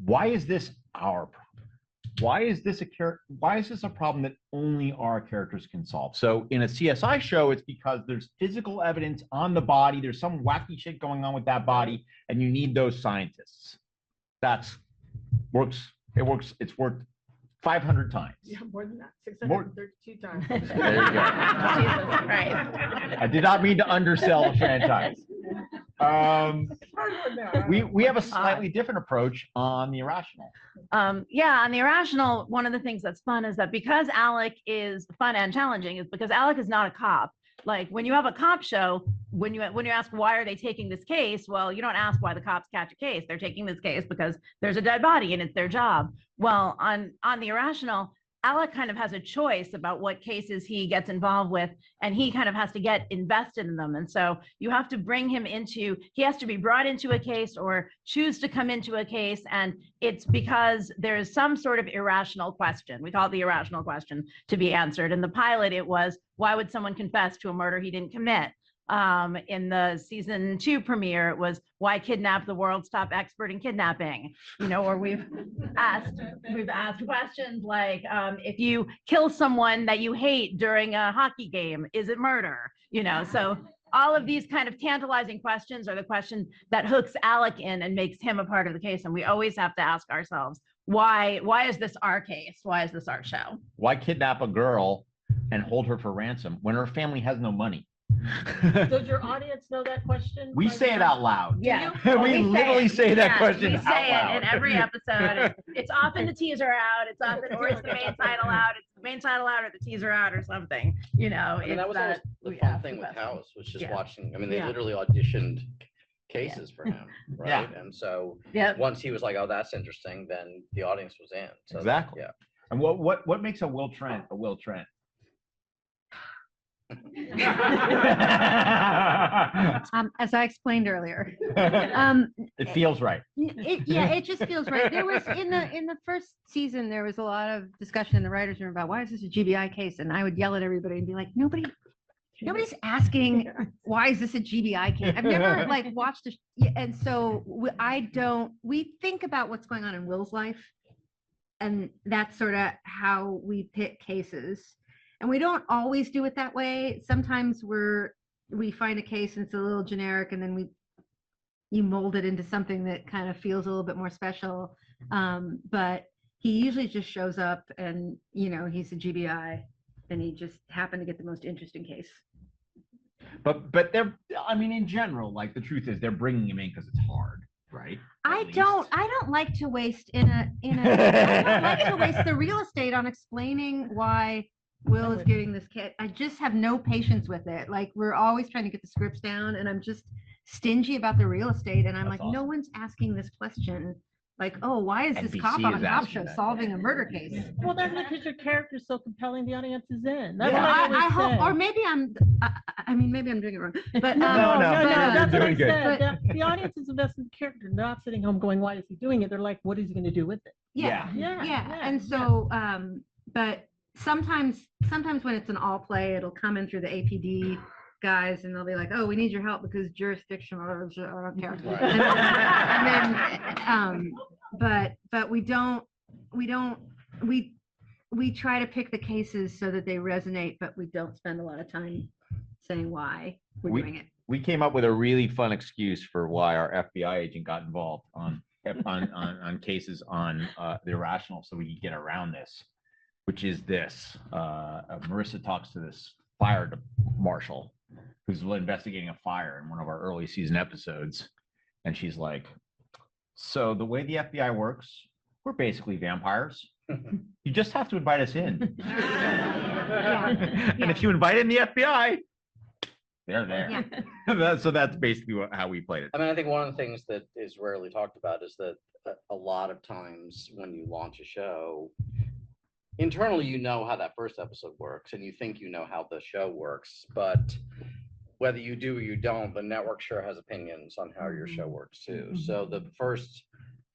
why is this our problem? Why is this a problem that only our characters can solve? So in a CSI show, it's because there's physical evidence on the body. There's some wacky shit going on with that body, and you need those scientists. It's worked 500 times. Yeah, more than that, 632 times. There you go. Jesus Christ. I did not mean to undersell the franchise. We have a slightly different approach on the Irrational. Yeah, on the Irrational, one of the things that's fun is that because Alec is fun and challenging is because Alec is not a cop. Like when you have a cop show, when you ask why are they taking this case, well, you don't ask why the cops catch a case. They're taking this case because there's a dead body and it's their job. Well, on the Irrational, Alec kind of has a choice about what cases he gets involved with, and he kind of has to get invested in them. And so you have to bring him he has to be brought into a case or choose to come into a case. And it's because there's some sort of irrational question. We call it the irrational question to be answered. In the pilot, it was, why would someone confess to a murder he didn't commit? In the season 2 premiere, it was, why kidnap the world's top expert in kidnapping? You know, or we've asked questions like, if you kill someone that you hate during a hockey game, is it murder? You know, so all of these kind of tantalizing questions are the question that hooks Alec in and makes him a part of the case. And we always have to ask ourselves, why is this our case? Why is this our show? Why kidnap a girl and hold her for ransom when her family has no money? Does your audience know that question? We say it out loud. Yeah. We literally say that question We out say loud. it in every episode. It's often the teaser out. It's often, or it's the main title out. It's the main title out or the teaser out or something. You know, I mean, that was always the we fun ask thing the with question. House was just Yeah. watching. I mean, they Yeah. literally auditioned cases for him, right? Yeah. And so Yep. once he was like, "Oh, that's interesting," then the audience was in. So, Exactly. Yeah. And what makes a Will Trent a Will Trent? As I explained earlier, It feels right. it just feels right. There was in the first season, there was a lot of discussion in the writers' room about why is this a GBI case, and I would yell at everybody and be like, nobody's asking why is this a GBI case. I've never like watched and so we think about what's going on in Will's life, and that's sort of how we pick cases. And we don't always do it that way. Sometimes we find a case and it's a little generic, and then you mold it into something that kind of feels a little bit more special. But he usually just shows up and, you know, he's a GBI and he just happened to get the most interesting case. But I mean, in general, like the truth is they're bringing him in because it's hard, right? I don't like to waste I don't like to waste the real estate on explaining why Will is getting this kit. I just have no patience with it. Like, we're always trying to get the scripts down, and I'm just stingy about the real estate. And I'm That's like, no awesome. one's asking this question. Like, oh, why is this NBC cop on is a cop asking show that solving a murder case? Well, that's because your character's so compelling, the audience is in. That's Yeah. what I always I hope, say. or maybe maybe I'm doing it wrong. But No, That's what I doing good. said. The audience is invested in the character, not sitting home going, why is he doing it? They're like, what is he going to do with it? yeah. Yeah. And so, but sometimes when it's an all play, it'll come in through the APD guys, and they'll be like, oh, we need your help because jurisdiction, I don't care. And then, but we try to pick the cases so that they resonate, but we don't spend a lot of time saying why we're doing it. We came up with a really fun excuse for why our FBI agent got involved on cases on the Irrational, so we could get around this, which is this. Marissa talks to this fire marshal who's investigating a fire in one of our early season episodes, and she's like, so the way the FBI works, we're basically vampires. You just have to invite us in. And if you invite in the FBI, They're there. So that's basically how we played it. I mean, I think one of the things that is rarely talked about is that a lot of times when you launch a show, internally, you know how that first episode works and you think you know how the show works, but whether you do or you don't, the network sure has opinions on how your show works too. So the first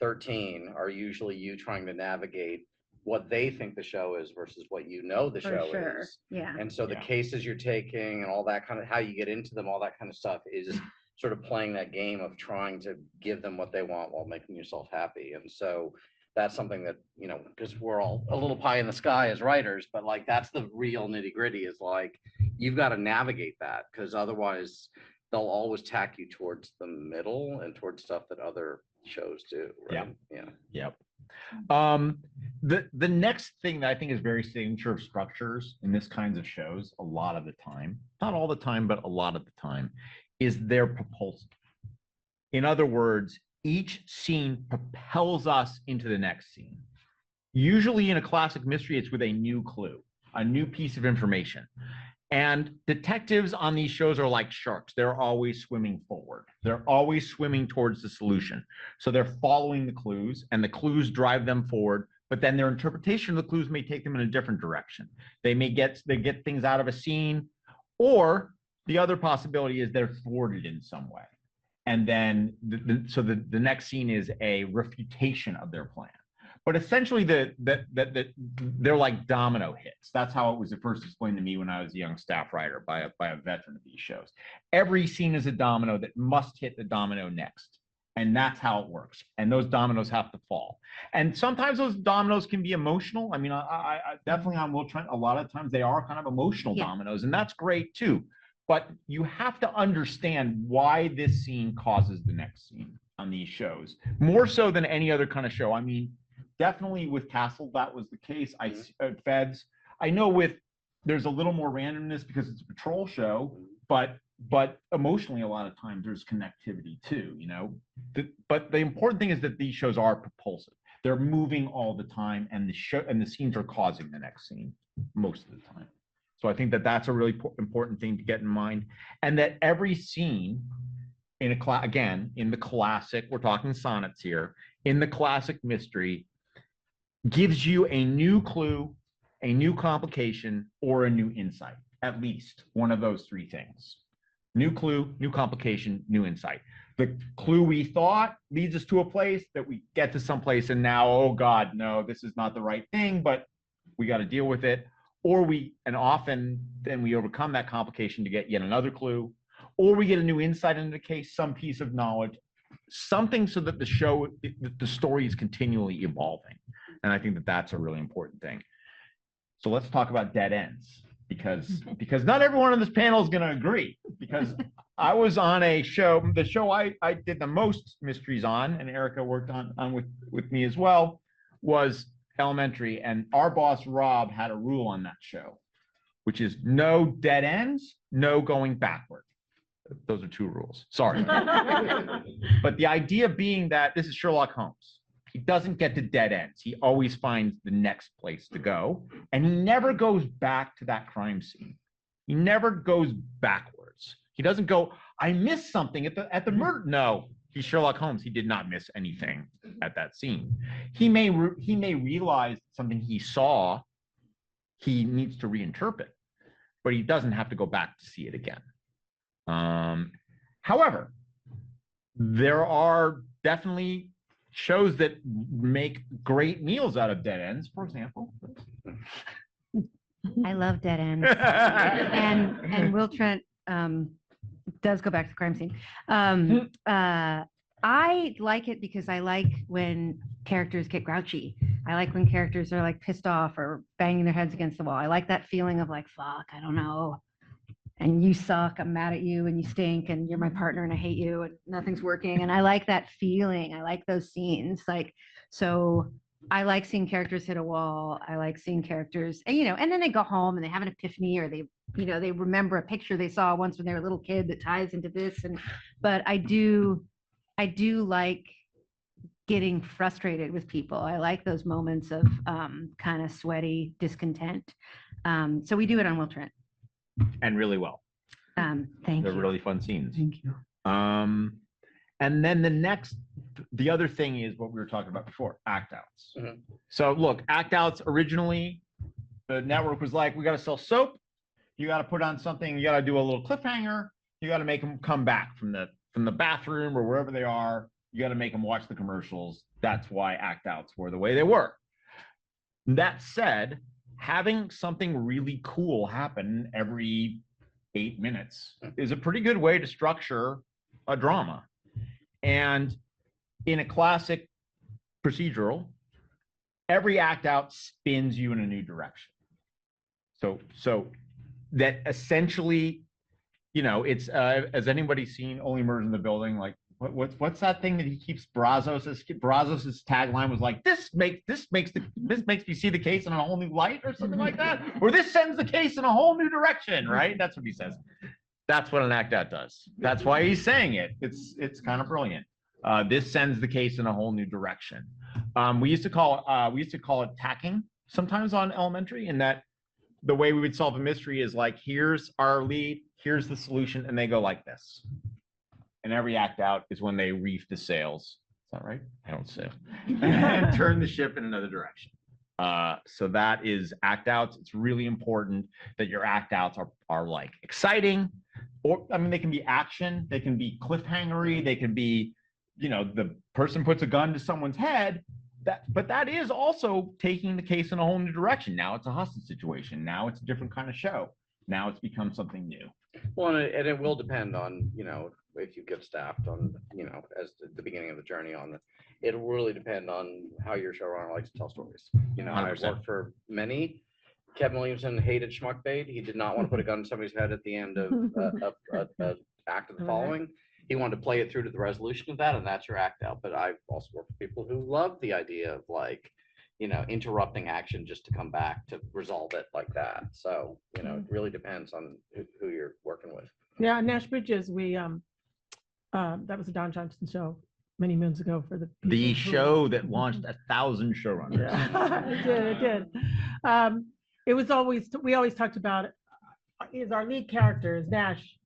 13 are usually you trying to navigate what they think the show is versus what you know the For show sure. is. Yeah. And so the Yeah. cases you're taking and all that kind of, how you get into them, all that kind of stuff is sort of playing that game of trying to give them what they want while making yourself happy. And so that's something that, you know, because we're all a little pie in the sky as writers, but like that's the real nitty gritty is like, you've got to navigate that because otherwise they'll always tack you towards the middle and towards stuff that other shows do. Right? Yeah. Yep. The next thing that I think is very signature of structures in this kinds of shows, a lot of the time, not all the time, but a lot of the time, is their propulsion. In other words, each scene propels us into the next scene. Usually in a classic mystery, it's with a new clue, a new piece of information. And detectives on these shows are like sharks. They're always swimming forward. They're always swimming towards the solution. So they're following the clues and the clues drive them forward, but then their interpretation of the clues may take them in a different direction. They get things out of a scene, or the other possibility is they're thwarted in some way. And then the next scene is a refutation of their plan. But essentially, they're like domino hits. That's how it was at first explained to me when I was a young staff writer by a veteran of these shows. Every scene is a domino that must hit the domino next. And that's how it works. And those dominoes have to fall. And sometimes those dominoes can be emotional. I mean, I definitely on Will Trent, a lot of times they are kind of emotional dominoes, and that's great too. But you have to understand why this scene causes the next scene on these shows, more so than any other kind of show. I mean, definitely with Castle, that was the case. Feds, I know there's a little more randomness because it's a patrol show, but emotionally, a lot of times there's connectivity too, you know. But the important thing is that these shows are propulsive. They're moving all the time, and the scenes are causing the next scene most of the time. So I think that that's a really important thing to get in mind, and that every scene in in the classic, we're talking sonnets here, in the classic mystery, gives you a new clue, a new complication, or a new insight. At least one of those three things. New clue, new complication, new insight. The clue we thought leads us to a place that we get to someplace and now, oh God, no, this is not the right thing, but we got to deal with it. And often then we overcome that complication to get yet another clue, or we get a new insight into the case, some piece of knowledge, something so that the story is continually evolving. And I think that that's a really important thing. So let's talk about dead ends, because not everyone on this panel is going to agree, because I was on a show, the show I did the most mysteries on, and Arika worked on with me as well, was Elementary, and our boss Rob had a rule on that show, which is no dead ends, no going backward. Those are two rules. Sorry. But the idea being that this is Sherlock Holmes. He doesn't get to dead ends. He always finds the next place to go, and he never goes back to that crime scene. He never goes backwards. He doesn't go, I missed something at the murder. No. He's Sherlock Holmes. He did not miss anything at that scene. He may realize something he saw he needs to reinterpret, but he doesn't have to go back to see it again. However, there are definitely shows that make great meals out of dead ends, for example. I love dead ends. and Will Trent does go back to the crime scene. I like it because I like when characters get grouchy. I like when characters are like pissed off or banging their heads against the wall. I like that feeling of like, fuck, I don't know. And you suck, I'm mad at you, and you stink, and you're my partner and I hate you, and nothing's working. And I like that feeling. I like those scenes. So I like seeing characters hit a wall. I like seeing characters, and, and then they go home and they have an epiphany, or they remember a picture they saw once when they were a little kid that ties into this. But I do like getting frustrated with people. I like those moments of kind of sweaty discontent. So we do it on Will Trent. And really well. Thank They're you. really fun scenes. Thank you. And then the other thing is what we were talking about before, act outs. Mhm. So look, act outs originally, the network was like, we got to sell soap. You got to put on something. You got to do a little cliffhanger. You got to make them come back from the bathroom or wherever they are. You got to make them watch the commercials. That's why act outs were the way they were. That said, having something really cool happen every 8 minutes is a pretty good way to structure a drama. And in a classic procedural, every act out spins you in a new direction. So that essentially, it's has anybody seen Only Murders in the Building? Like what's that thing that he keeps Brazos's tagline was like, this makes me see the case in a whole new light or something like that, or this sends the case in a whole new direction, right? That's what he says. That's what an act out does. That's why he's saying it. It's kind of brilliant. This sends the case in a whole new direction. We used to call it tacking sometimes on elementary, in that the way we would solve a mystery is like, here's our lead, here's the solution, and they go like this. And every act out is when they reef the sails. Is that right? I don't sail. And turn the ship in another direction. So that is act outs. It's really important that your act outs are like exciting, or they can be action, they can be cliffhangery, they can be, the person puts a gun to someone's head. But that is also taking the case in a whole new direction. Now it's a hostage situation. Now it's a different kind of show. Now it's become something new. Well, and it will depend on, if you get staffed on, as the beginning of the journey on it. It'll really depend on how your showrunner likes to tell stories. I've 100%. worked for many. Kevin Williamson hated schmuck bait. He did not want to put a gun to somebody's head at the end of act of the following. He wanted to play it through to the resolution of that, and that's your act out. But I've also worked with people who love the idea of interrupting action just to come back to resolve it like that. So, it really depends on who you're working with. Yeah, Nash Bridges, that was a Don Johnson show many moons ago for the show that launched 1,000 showrunners. Yeah, it did. It was we always talked about is our lead character, is Nash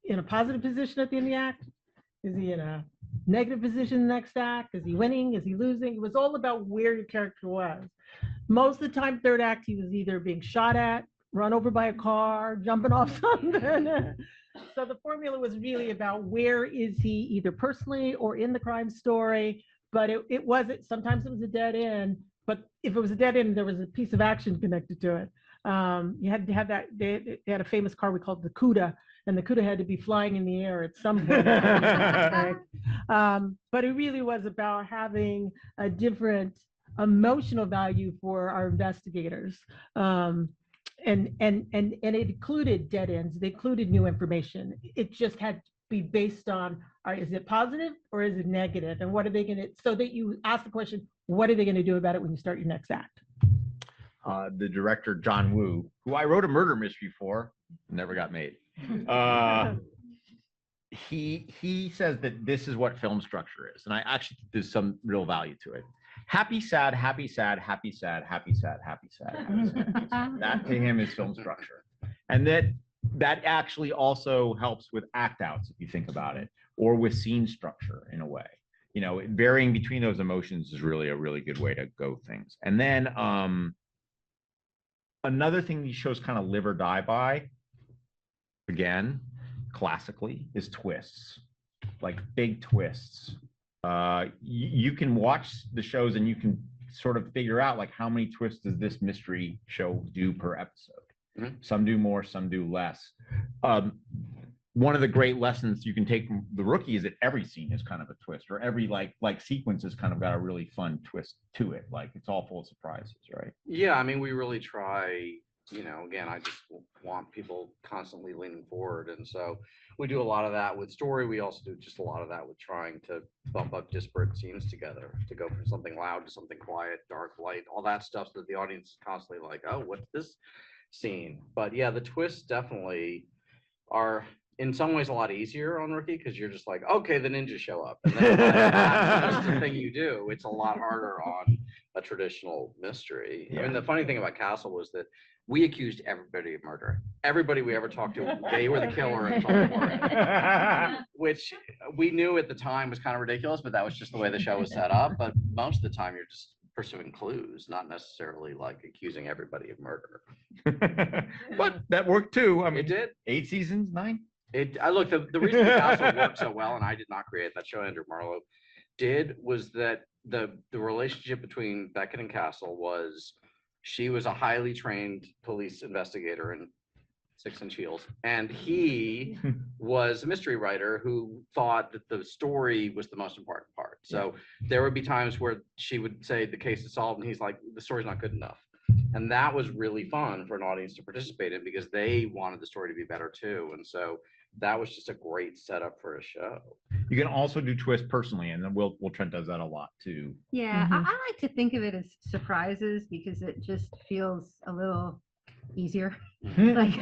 in a positive position at the end of the act? Is he in a negative position in the next act? Is he winning? Is he losing? It was all about where your character was. Most of the time, third act, he was either being shot at, run over by a car, jumping off something. So the formula was really about where is he either personally or in the crime story, but it wasn't, sometimes it was a dead end, but if it was a dead end, there was a piece of action connected to it. You had to have that, they had a famous car we called the CUDA, and the CUDA had to be flying in the air at some point. But it really was about having a different emotional value for our investigators. And it included dead ends, it included new information. It just had to be based on, is it positive or is it negative? And what are they going to, so that you ask the question, what are they going to do about it when you start your next act? The director, John Woo, who I wrote a murder mystery for, never got made. He says that this is what film structure is. And I actually think there's some real value to it. Happy, sad, happy, sad, happy, sad, happy, sad, happy, sad, happy, sad, happy, sad. That to him is film structure. And that actually also helps with act outs, if you think about it, or with scene structure in a way. Varying between those emotions is really a really good way to go things. And then another thing these shows kind of live or die by, again, classically, is twists, like big twists. You can watch the shows and you can sort of figure out like how many twists does this mystery show do per episode. Mm-hmm. Some do more, some do less. One of the great lessons you can take from The Rookie is that every scene is kind of a twist, or every like sequence has kind of got a really fun twist to it. Like it's all full of surprises, right? Yeah, we really try, again, I just want people constantly leaning forward. And so we do a lot of that with story. We also do just a lot of that with trying to bump up disparate scenes together, to go from something loud to something quiet, dark, light, all that stuff, so that the audience is constantly like, oh, what's this scene? But yeah, the twists definitely are in some ways a lot easier on Rookie, because you're just like, okay, the ninjas show up, and then that's the thing you do. It's a lot harder on a traditional mystery. I Yeah. mean, the funny thing about Castle was that we accused everybody of murder. Everybody we ever talked to, they were the killer and told them, which we knew at the time was kind of ridiculous, but that was just the way the show was set up. But most of the time, you're just pursuing clues, not necessarily like accusing everybody of murder. But that worked too. I mean, It did. 8 seasons, 9. I look, the reason the Castle worked so well, and I did not create that show, Andrew Marlowe did, was that the relationship between Beckett and Castle was, she was a highly trained police investigator in 6-inch heels, and he was a mystery writer who thought that the story was the most important part. So there would be times where she would say the case is solved, and he's like, the story's not good enough. And that was really fun for an audience to participate in because they wanted the story to be better too. And so that was just a great setup for a show. You can also do twists personally, and then Will Trent does that a lot too. Yeah, I like to think of it as surprises because it just feels a little easier. Like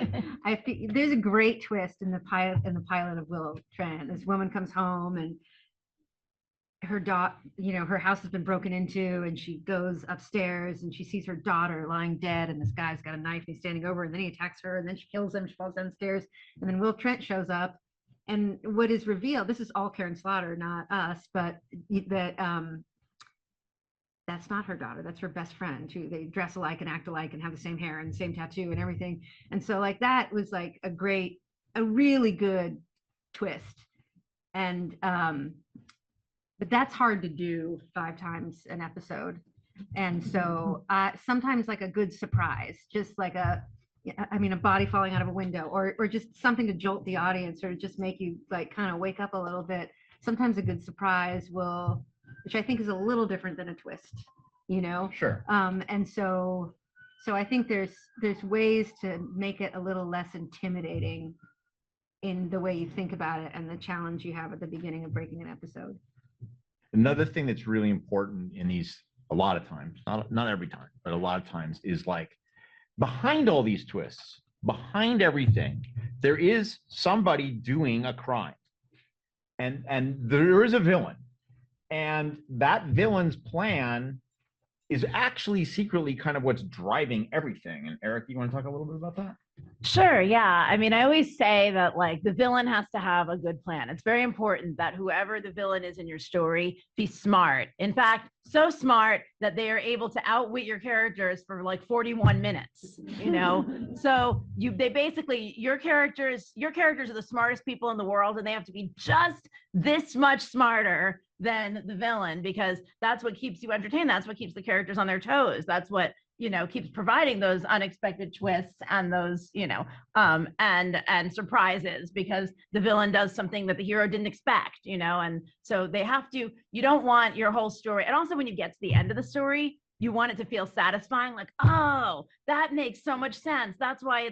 I think there's a great twist in the pilot of Will Trent. This woman comes home and her her house has been broken into, and she goes upstairs and she sees her daughter lying dead, and this guy's got a knife and he's standing over, and then he attacks her, and then she kills him. She falls downstairs, and then Will Trent shows up, and what is revealed, this is all Karen Slaughter, not us, but that that's not her daughter, that's her best friend too. They dress alike and act alike and have the same hair and the same tattoo and everything. And so like that was like a really good twist. And but that's hard to do 5 times an episode. And so sometimes like a good surprise, just like a body falling out of a window, or just something to jolt the audience, or just make you like kind of wake up a little bit. Sometimes a good surprise will, which I think is a little different than a twist, Sure. And so I think there's ways to make it a little less intimidating in the way you think about it and the challenge you have at the beginning of breaking an episode. Another thing that's really important in these, a lot of times, not every time, but a lot of times, is like behind all these twists, behind everything, there is somebody doing a crime, and there is a villain, and that villain's plan is actually secretly kind of what's driving everything. And Eric, you want to talk a little bit about that? Sure. Yeah. I mean, I always say that like the villain has to have a good plan. It's very important that whoever the villain is in your story be smart. In fact, so smart that they are able to outwit your characters for like 41 minutes, So they basically, your characters are the smartest people in the world, and they have to be just this much smarter than the villain, because that's what keeps you entertained. That's what keeps the characters on their toes. That's what keeps providing those unexpected twists and those, and surprises, because the villain does something that the hero didn't expect, and so they have to, you don't want your whole story. And also when you get to the end of the story, you want it to feel satisfying, like, oh, that makes so much sense. That's why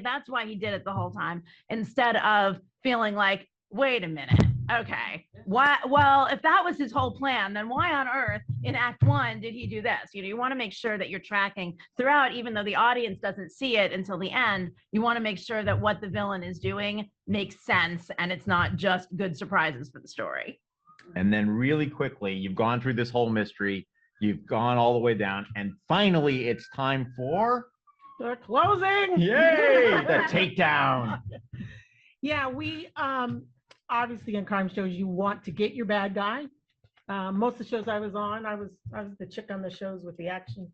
he did it the whole time, instead of feeling like, wait a minute. Okay. Why? Well, if that was his whole plan, then why on earth in Act 1 did he do this? You want to make sure that you're tracking throughout, even though the audience doesn't see it until the end. You want to make sure that what the villain is doing makes sense, and it's not just good surprises for the story. And then really quickly, you've gone through this whole mystery, you've gone all the way down, and finally it's time for the closing. Yay! The takedown. Yeah, we obviously in crime shows you want to get your bad guy. Most of the shows I was on, I was the chick on the shows with the action.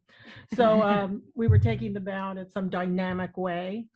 So we were taking them down in some dynamic way.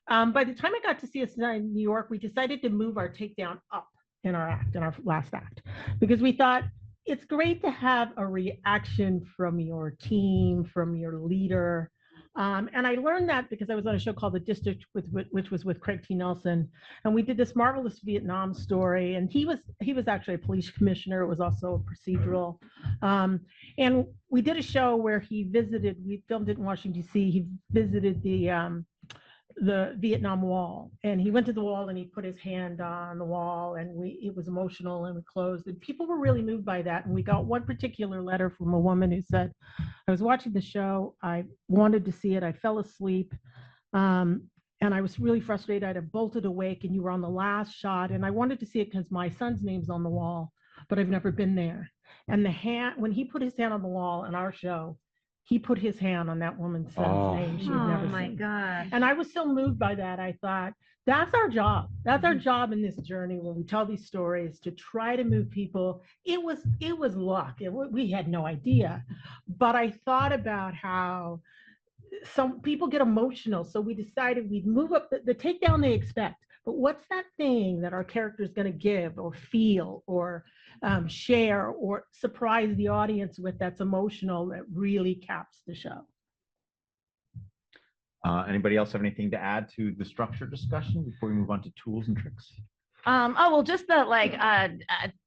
By the time I got to CSI in New York, we decided to move our takedown up in our last act, because we thought it's great to have a reaction from your team, from your leader. And I learned that because I was on a show called The District, which was with Craig T. Nelson, and we did this marvelous Vietnam story. And he was actually a police commissioner. It was also a procedural. And we did a show where we filmed it in Washington, D.C. He visited the Vietnam Wall, and he went to the wall and he put his hand on the wall, and it was emotional, and we closed, and people were really moved by that. And we got one particular letter from a woman who said, I was watching the show, I wanted to see it, I fell asleep, and I was really frustrated. I'd have bolted awake and you were on the last shot, and I wanted to see it because my son's name's on the wall, but I've never been there. And when he put his hand on the wall in our show, he put his hand on that woman's son's name she'd Oh never my seen. God. And I was so moved by that. I thought, that's our job. That's our job in this journey when we tell these stories, to try to move people. It was luck. We had no idea. But I thought about how some people get emotional. So we decided we'd move up the takedown they expect. But what's that thing that our character is going to give or feel or share or surprise the audience with that's emotional, that really caps the show? Anybody else have anything to add to the structure discussion before we move on to tools and tricks? Oh, well, just that, like,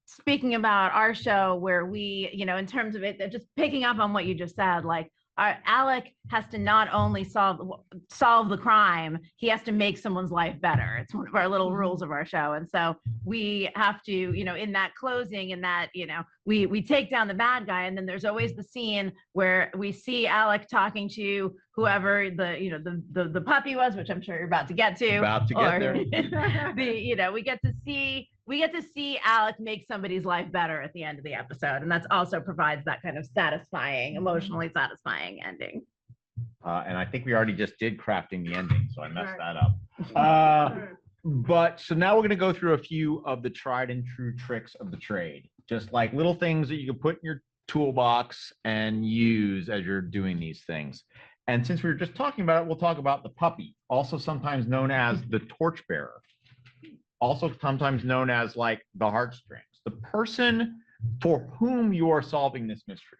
speaking about our show, where we, in terms of it, just picking up on what you just said, like, Alec has to not only solve the crime, he has to make someone's life better. It's one of our little rules of our show. And so we have to, in that closing, in that, we take down the bad guy, and then there's always the scene where we see Alec talking to whoever the puppy was, which I'm sure you're about to get to. About to get there. We get to see Alec make somebody's life better at the end of the episode, and that's also provides that kind of satisfying, emotionally satisfying ending. And I think we already just did crafting the ending, so I messed that up. But so now we're going to go through a few of the tried and true tricks of the trade, just like little things that you can put in your toolbox and use as you're doing these things. And since we were just talking about it, we'll talk about the puppy, also sometimes known as the torchbearer, also sometimes known as like the heartstrings, the person for whom you are solving this mystery.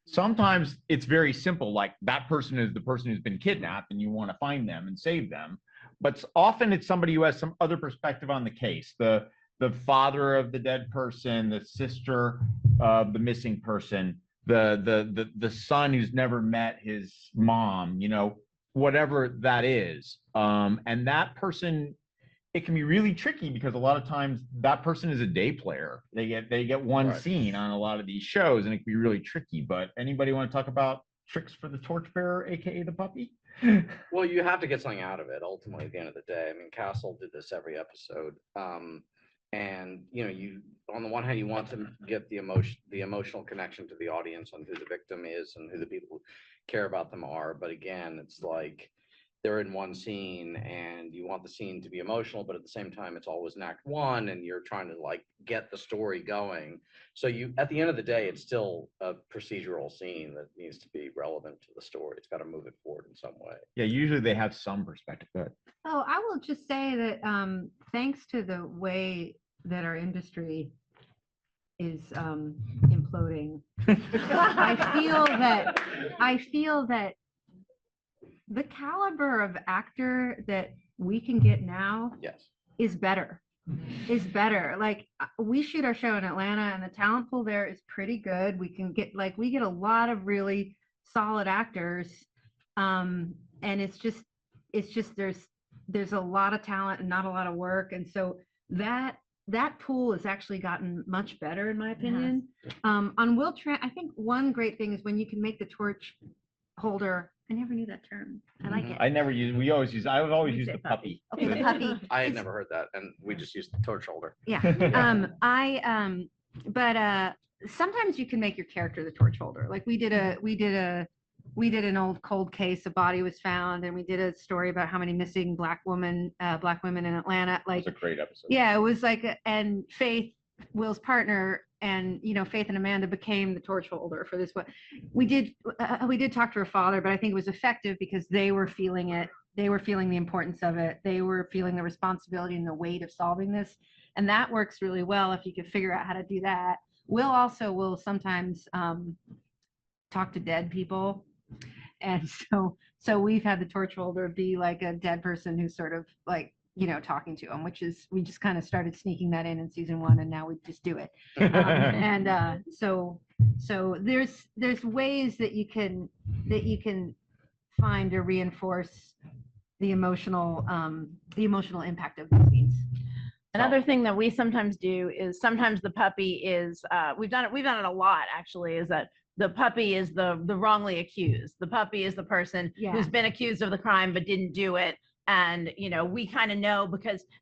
Sometimes it's very simple, like that person is the person who's been kidnapped and you want to find them and save them. But often it's somebody who has some other perspective on the case, the father of the dead person, the sister of the missing person, the son who's never met his mom, whatever that is. And that person, it can be really tricky because a lot of times that person is a day player. They get one scene on a lot of these shows, and it can be really tricky. But anybody want to talk about tricks for the torchbearer, aka the puppy? Well, you have to get something out of it ultimately at the end of the day. I mean, Castle did this every episode. And you on the one hand, you want to get the emotional connection to the audience on who the victim is and who the people who care about them are. But again, it's like they're in one scene and you want the scene to be emotional, but at the same time, it's always in act one and you're trying to like get the story going. So at the end of the day, it's still a procedural scene that needs to be relevant to the story. It's got to move it forward in some way. Yeah, usually they have some perspective. Go ahead. Oh, I will just say that thanks to the way that our industry is imploding, I feel that the caliber of actor that we can get now is better. Like we shoot our show in Atlanta and the talent pool there is pretty good. We get a lot of really solid actors. And it's just there's a lot of talent and not a lot of work. And so that pool has actually gotten much better in my opinion. On Will Trent, I think one great thing is when you can make the torch holder. I never knew that term. I like it. I would always use the puppy. Okay, the puppy. I had never heard that, and we just used the torch holder. Yeah. But sometimes you can make your character the torch holder. Like we did an old cold case, a body was found, and we did a story about how many missing black women in Atlanta. Like It was a great episode. yeah, it was like and Faith, Will's partner, and Faith and Amanda became the torch holder for this one. We did talk to her father, but I think it was effective because they were feeling it. They were feeling the importance of it. They were feeling the responsibility and the weight of solving this. And that works really well if you could figure out how to do that. Will also will sometimes talk to dead people. And so we've had the torch holder be like a dead person who's sort of like, talking to him, which is, we just kind of started sneaking that in season 1, and now we just do it. So there's ways that you can find or reinforce the emotional impact of these scenes. Another thing that we sometimes do is sometimes the puppy is we've done it a lot actually, is that the puppy is the wrongly accused. The puppy is the person who's been accused of the crime but didn't do it. And we kind of know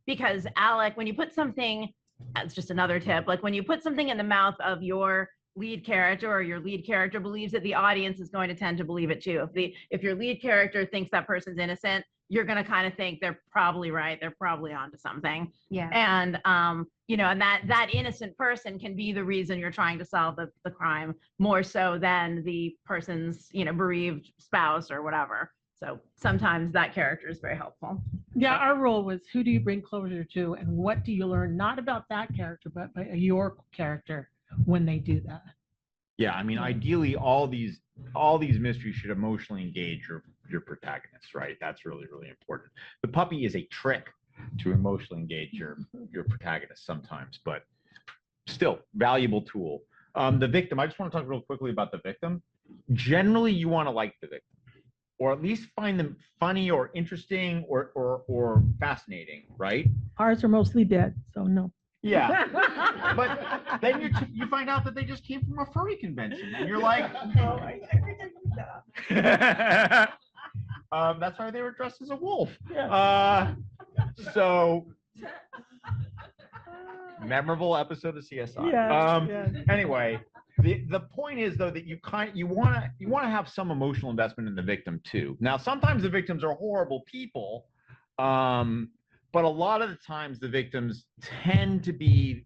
because Alec, when you put something, that's just another tip, like when you put something in the mouth of your lead character or your lead character believes it, the audience is going to tend to believe it too. If your lead character thinks that person's innocent, you're going to kind of think they're probably right. They're probably onto something. Yeah. And, and that innocent person can be the reason you're trying to solve the crime more so than the person's, bereaved spouse or whatever. So sometimes that character is very helpful. Yeah, our role was who do you bring closure to and what do you learn, not about that character, but by your character when they do that. Yeah, I mean, ideally, all these mysteries should emotionally engage your protagonist, right? That's really, really important. The puppy is a trick to emotionally engage your protagonist sometimes, but still valuable tool. The victim, I just want to talk real quickly about the victim. Generally, you want to like the victim, or at least find them funny or interesting or fascinating, right? Ours are mostly dead, so no. Yeah, but then you find out that they just came from a furry convention, and you're like, that's why they were dressed as a wolf. So memorable episode of CSI. Anyway, the point is though that you want to have some emotional investment in the victim too. Now, sometimes the victims are horrible people. But a lot of the times the victims tend to be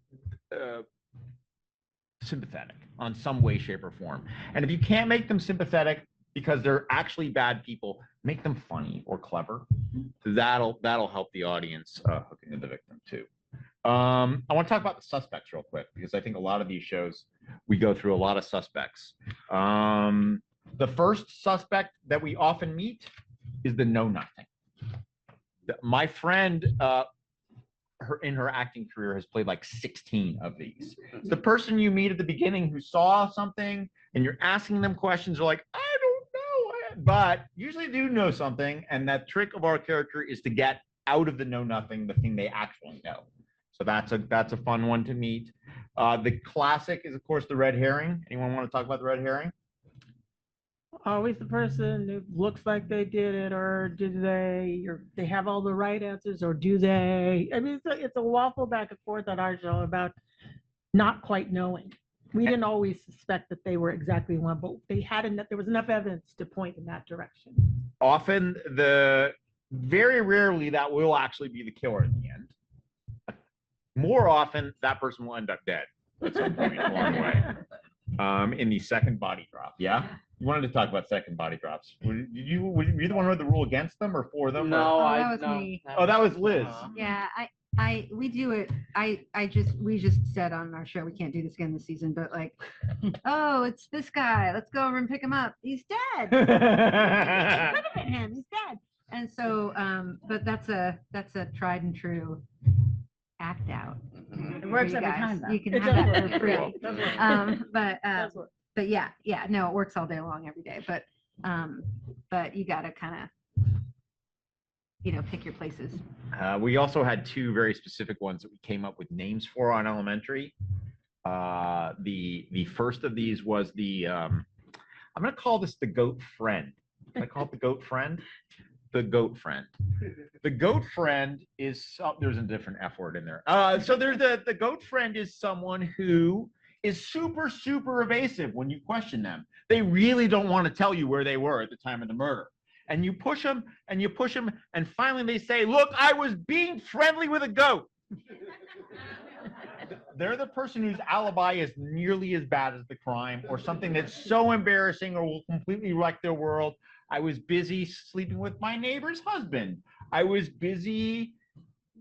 sympathetic on some way, shape, or form. And if you can't make them sympathetic because they're actually bad people, make them funny or clever. That'll help the audience hook into the victim too. I want to talk about the suspects real quick because I think a lot of these shows we go through a lot of suspects. The first suspect that we often meet is the know-nothing. My friend, in her acting career, has played like 16 of these. The person you meet at the beginning who saw something and you're asking them questions, are like, I don't know, but usually do know something. And that trick of our character is to get out of the know nothing, the thing they actually know. So that's a fun one to meet. The classic is, of course, the red herring. Anyone want to talk about the red herring? Always the person who looks like they did it, or do they, or they have all the right answers, or do they? I mean, it's a waffle back and forth on our show about not quite knowing. We didn't always suspect that they were exactly one, but there was enough evidence to point in that direction. Often, very rarely that will actually be the killer in the end. More often, that person will end up dead at some point along the way. In the second body drop. Yeah? You wanted to talk about second body drops. Were you the one who had the rule against them or for them? No, that was me. Oh, that was Liz. Yeah, we do it. We just said on our show we can't do this again this season, but like, oh, it's this guy. Let's go over and pick him up. He's dead. Look at him. He's dead. And so, but that's a tried and true act out. It works You every guys. time, though. You can It have does that work for for free. you. But yeah, no, it works all day long every day. But you got to kind of, pick your places. We also had two very specific ones that we came up with names for on Elementary. The first of these was I'm going to call this the goat friend. Can I call it the goat friend? The goat friend. The goat friend is there's a different F word in there. So there's the goat friend is someone who is super, super evasive when you question them. They really don't want to tell you where they were at the time of the murder. And you push them and you push them, and finally they say, look, I was being friendly with a goat. They're the person whose alibi is nearly as bad as the crime, or something that's so embarrassing or will completely wreck their world. I was busy sleeping with my neighbor's husband. I was busy,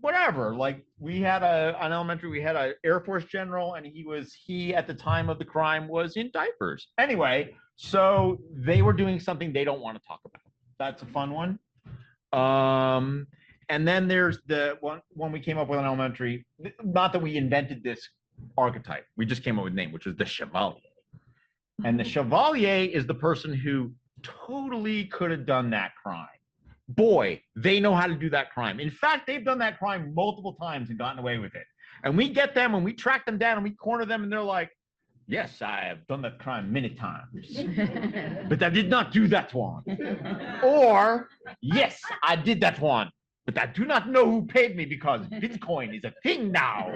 whatever. Like we had on Elementary, we had an Air Force general, and he at the time of the crime was in diapers. Anyway, so they were doing something they don't want to talk about. That's a fun one. And then there's the one we came up with on Elementary. Not that we invented this archetype. We just came up with a name, which was the Chevalier. And the Chevalier is the person who totally could have done that crime. Boy, they know how to do that crime. In fact, they've done that crime multiple times and gotten away with it. And we get them and we track them down and we corner them, and they're like, yes, I have done that crime many times, but I did not do that one. Or, yes, I did that one, but I do not know who paid me because Bitcoin is a thing now.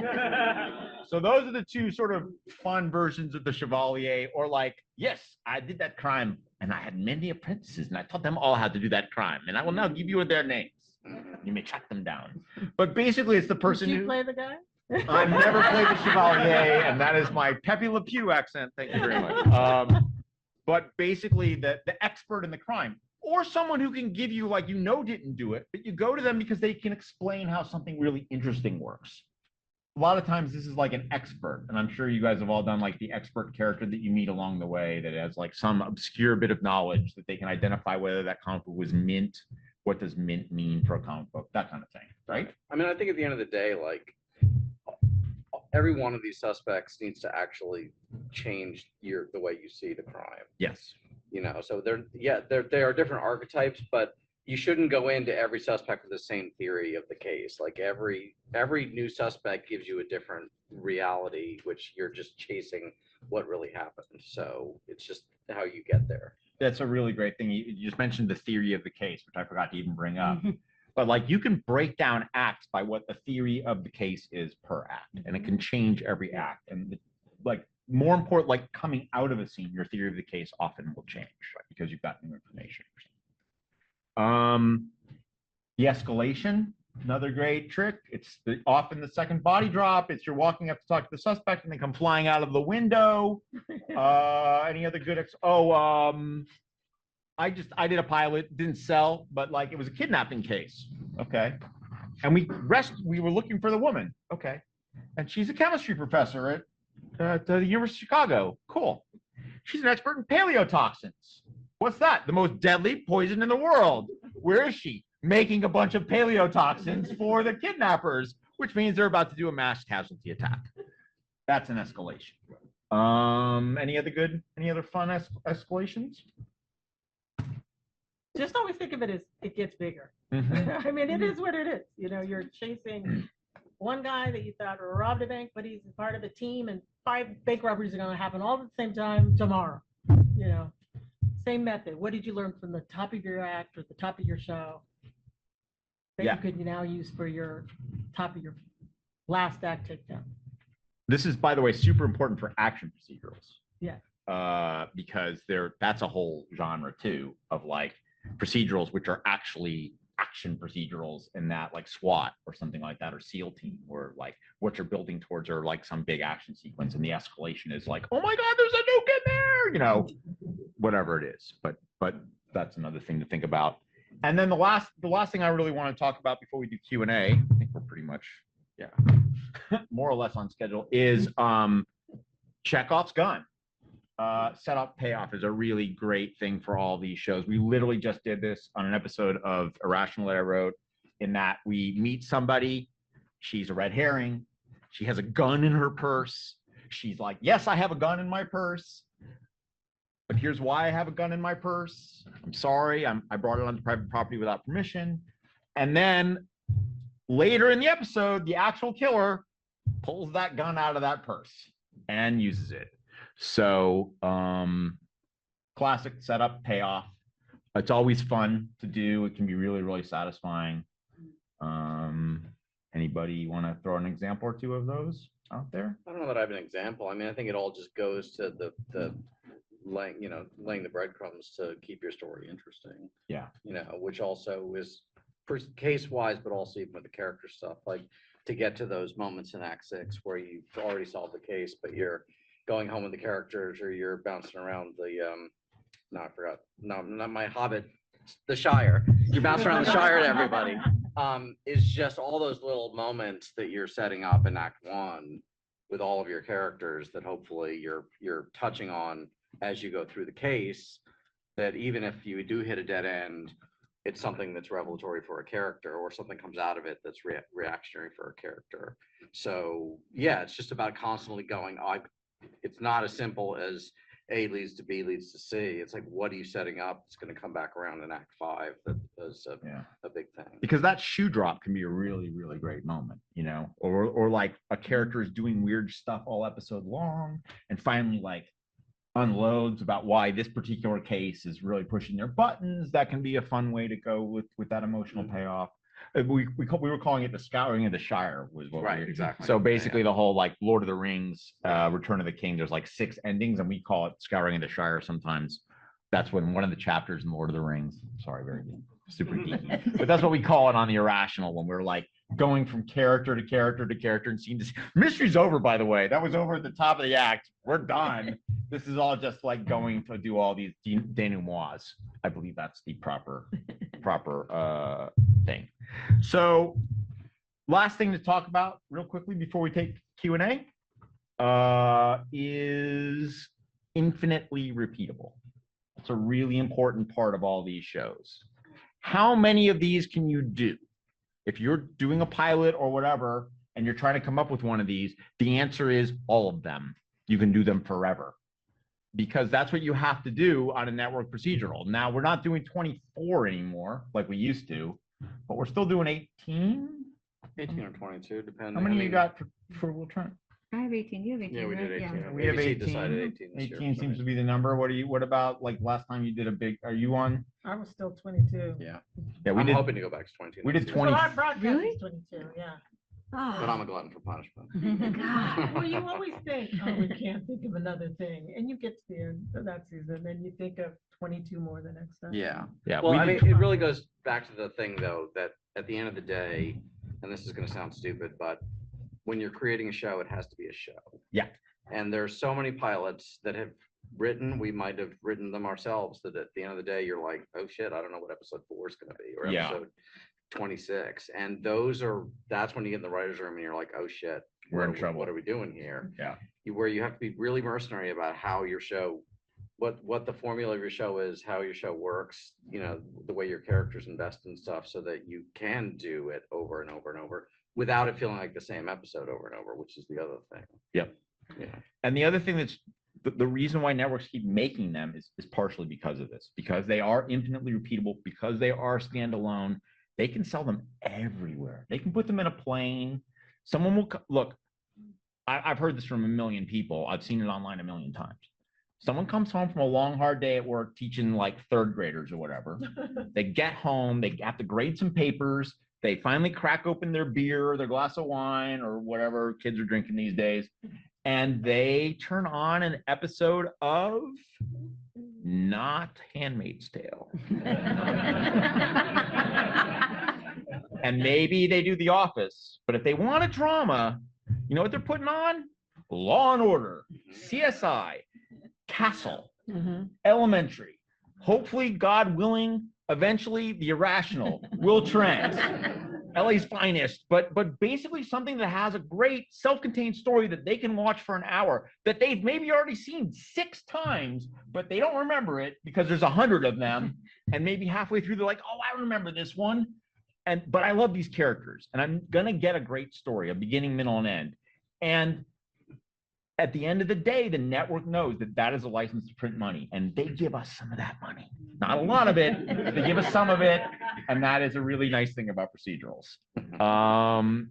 So those are the two sort of fun versions of the Chevalier, or like, yes, I did that crime and I had many apprentices and I taught them all how to do that crime. And I will now give you their names. You may track them down. But basically it's the person Did you who play the guy? I've never played the Chevalier, and that is my Pepe Le Pew accent. Thank you very much. But basically the expert in the crime, or someone who can give you, like, didn't do it, but you go to them because they can explain how something really interesting works. A lot of times this is like an expert, and I'm sure you guys have all done like the expert character that you meet along the way that has like some obscure bit of knowledge that they can identify whether that comic book was mint, what does mint mean for a comic book, that kind of thing, right? I mean, I think at the end of the day, like, every one of these suspects needs to actually change the way you see the crime. Yes. So they are different archetypes, but you shouldn't go into every suspect with the same theory of the case. Like every new suspect gives you a different reality, which you're just chasing what really happened. So it's just how you get there. That's a really great thing. You just mentioned the theory of the case, which I forgot to even bring up. But like you can break down acts by what the theory of the case is per act, and it can change every act. And like more important, like coming out of a scene, your theory of the case often will change, right? Because you've got new information. The escalation, another great trick. It's often the second body drop. It's you're walking up to talk to the suspect and they come flying out of the window. Any other good? I did a pilot, didn't sell, but like it was a kidnapping case. Okay. And we were looking for the woman. Okay. And she's a chemistry professor at the University of Chicago. Cool. She's an expert in paleotoxins. What's that? The most deadly poison in the world. Where is she? Making a bunch of paleotoxins for the kidnappers, which means they're about to do a mass casualty attack. That's an escalation. Any other fun escalations? Just always think of it as it gets bigger. Mm-hmm. I mean, it is what it is. You're chasing one guy that you thought robbed a bank, but he's part of a team, and 5 bank robberies are going to happen all at the same time tomorrow. Same method. What did you learn from the top of your act or the top of your show that you could now use for your top of your last act takedown? This is, by the way, super important for action procedurals. Yeah. Because that's a whole genre too of like procedurals, which are actually action procedurals, in that like SWAT or something like that, or SEAL team, or like what you're building towards, or like some big action sequence, and the escalation is like, oh my God, there's a nuke in there, whatever it is. But that's another thing to think about. And then the last thing I really want to talk about before we do Q&A, I think we're pretty much more or less on schedule, is Chekhov's gun. Setup payoff is a really great thing for all these shows. We literally just did this on an episode of Irrational that I wrote, in that we meet somebody, she's a red herring, she has a gun in her purse. She's like, yes, I have a gun in my purse, but here's why I have a gun in my purse. I'm sorry, I brought it onto private property without permission. And then later in the episode, the actual killer pulls that gun out of that purse and uses it. So classic setup payoff. It's always fun to do. It can be really, really satisfying. Anybody want to throw an example or two of those out there? I don't know that I have an example. I mean, I think it all just goes to the laying the breadcrumbs to keep your story interesting. Yeah. Which also is case wise, but also even with the character stuff, like to get to those moments in Act 6 where you've already solved the case, but you're going home with the characters, or you're bouncing around not my Hobbit, the Shire. You're bouncing around the Shire to everybody. Is just all those little moments that you're setting up in Act 1 with all of your characters that hopefully you're touching on as you go through the case, that even if you do hit a dead end, it's something that's revelatory for a character, or something comes out of it that's reactionary for a character. So yeah, it's just about constantly going, it's not as simple as A leads to B leads to C. It's like, what are you setting up? It's going to come back around in Act 5. That is a big thing. Because that shoe drop can be a really, really great moment, or like a character is doing weird stuff all episode long, and finally like unloads about why this particular case is really pushing their buttons. That can be a fun way to go with that emotional payoff. we were calling it the scouring of the Shire was what Right, we exactly. So Yeah, basically yeah. the whole like Lord of the Rings, Return of the King, there's like 6 endings and we call it scouring of the Shire sometimes. That's when one of the chapters in Lord of the Rings, sorry, very super geeky, but that's what we call it on the Irrational when we're like going from character to character to character and seeing this. Mystery's over, by the way. That was over at the top of the act. We're done. This is all just like going to do all these denouements. I believe that's the proper thing. So last thing to talk about real quickly before we take Q&A is infinitely repeatable. It's a really important part of all these shows. How many of these can you do? If you're doing a pilot or whatever, and you're trying to come up with one of these, the answer is all of them. You can do them forever because that's what you have to do on a network procedural. Now we're not doing 24 anymore like we used to, but we're still doing 18. 18 or 22, depending. How many you got for Will Trent? I have 18. You have 18. Yeah, we did right? 18. Yeah. We have ABC 18. decided 18 this year. 18 seems to be the number. What about like last time you did a big, are you on? I was still 22. Yeah. Yeah, we I'm did. hoping to go back to 22. We did next year. 20. So our broadcast Really? is 22, yeah. But Oh, I'm a glutton for punishment. God. Well, you always think, oh, we can't think of another thing. And you get to the end of that season, and you think of 22 more the next time. Yeah. Yeah, Well, we I mean, did. it really goes back to the thing, though, that at the end of the day, and this is going to sound stupid, but when you're creating a show, it has to be a show. Yeah. And there's so many pilots that have written, we might have written them ourselves, that at the end of the day, you're like, oh shit, I don't know what episode 4 is going to be, or Yeah. episode 26. And that's when you get in the writer's room and you're like, oh shit, We're in trouble. What are we doing here? Yeah. Where you have to be really mercenary about how your show, what the formula of your show is, how your show works, the way your characters invest in stuff so that you can do it over and over and over without it feeling like the same episode over and over, which is the other thing. Yep. Yeah. And the other thing that's the reason why networks keep making them is partially because of this, because they are infinitely repeatable, because they are standalone. They can sell them everywhere. They can put them in a plane. Someone will look. I've heard this from a million people. I've seen it online a million times. Someone comes home from a long, hard day at work teaching like 3rd graders or whatever. They get home, they have to grade some papers. They finally crack open their beer or their glass of wine or whatever kids are drinking these days. And they turn on an episode of not Handmaid's Tale. And maybe they do The Office, but if they want a drama, you know what they're putting on? Law and Order, CSI, Castle, Elementary, hopefully, God willing, eventually The Irrational, Will Trent, LA's Finest, but basically something that has a great self-contained story that they can watch for an hour that they've maybe already seen 6 times, but they don't remember it because there's 100 of them, and maybe halfway through they're like, oh, I remember this one. But I love these characters, and I'm gonna get a great story, a beginning, middle, and end. And at the end of the day, the network knows that that is a license to print money, and they give us some of that money. Not a lot of it, they give us some of it, and that is a really nice thing about procedurals.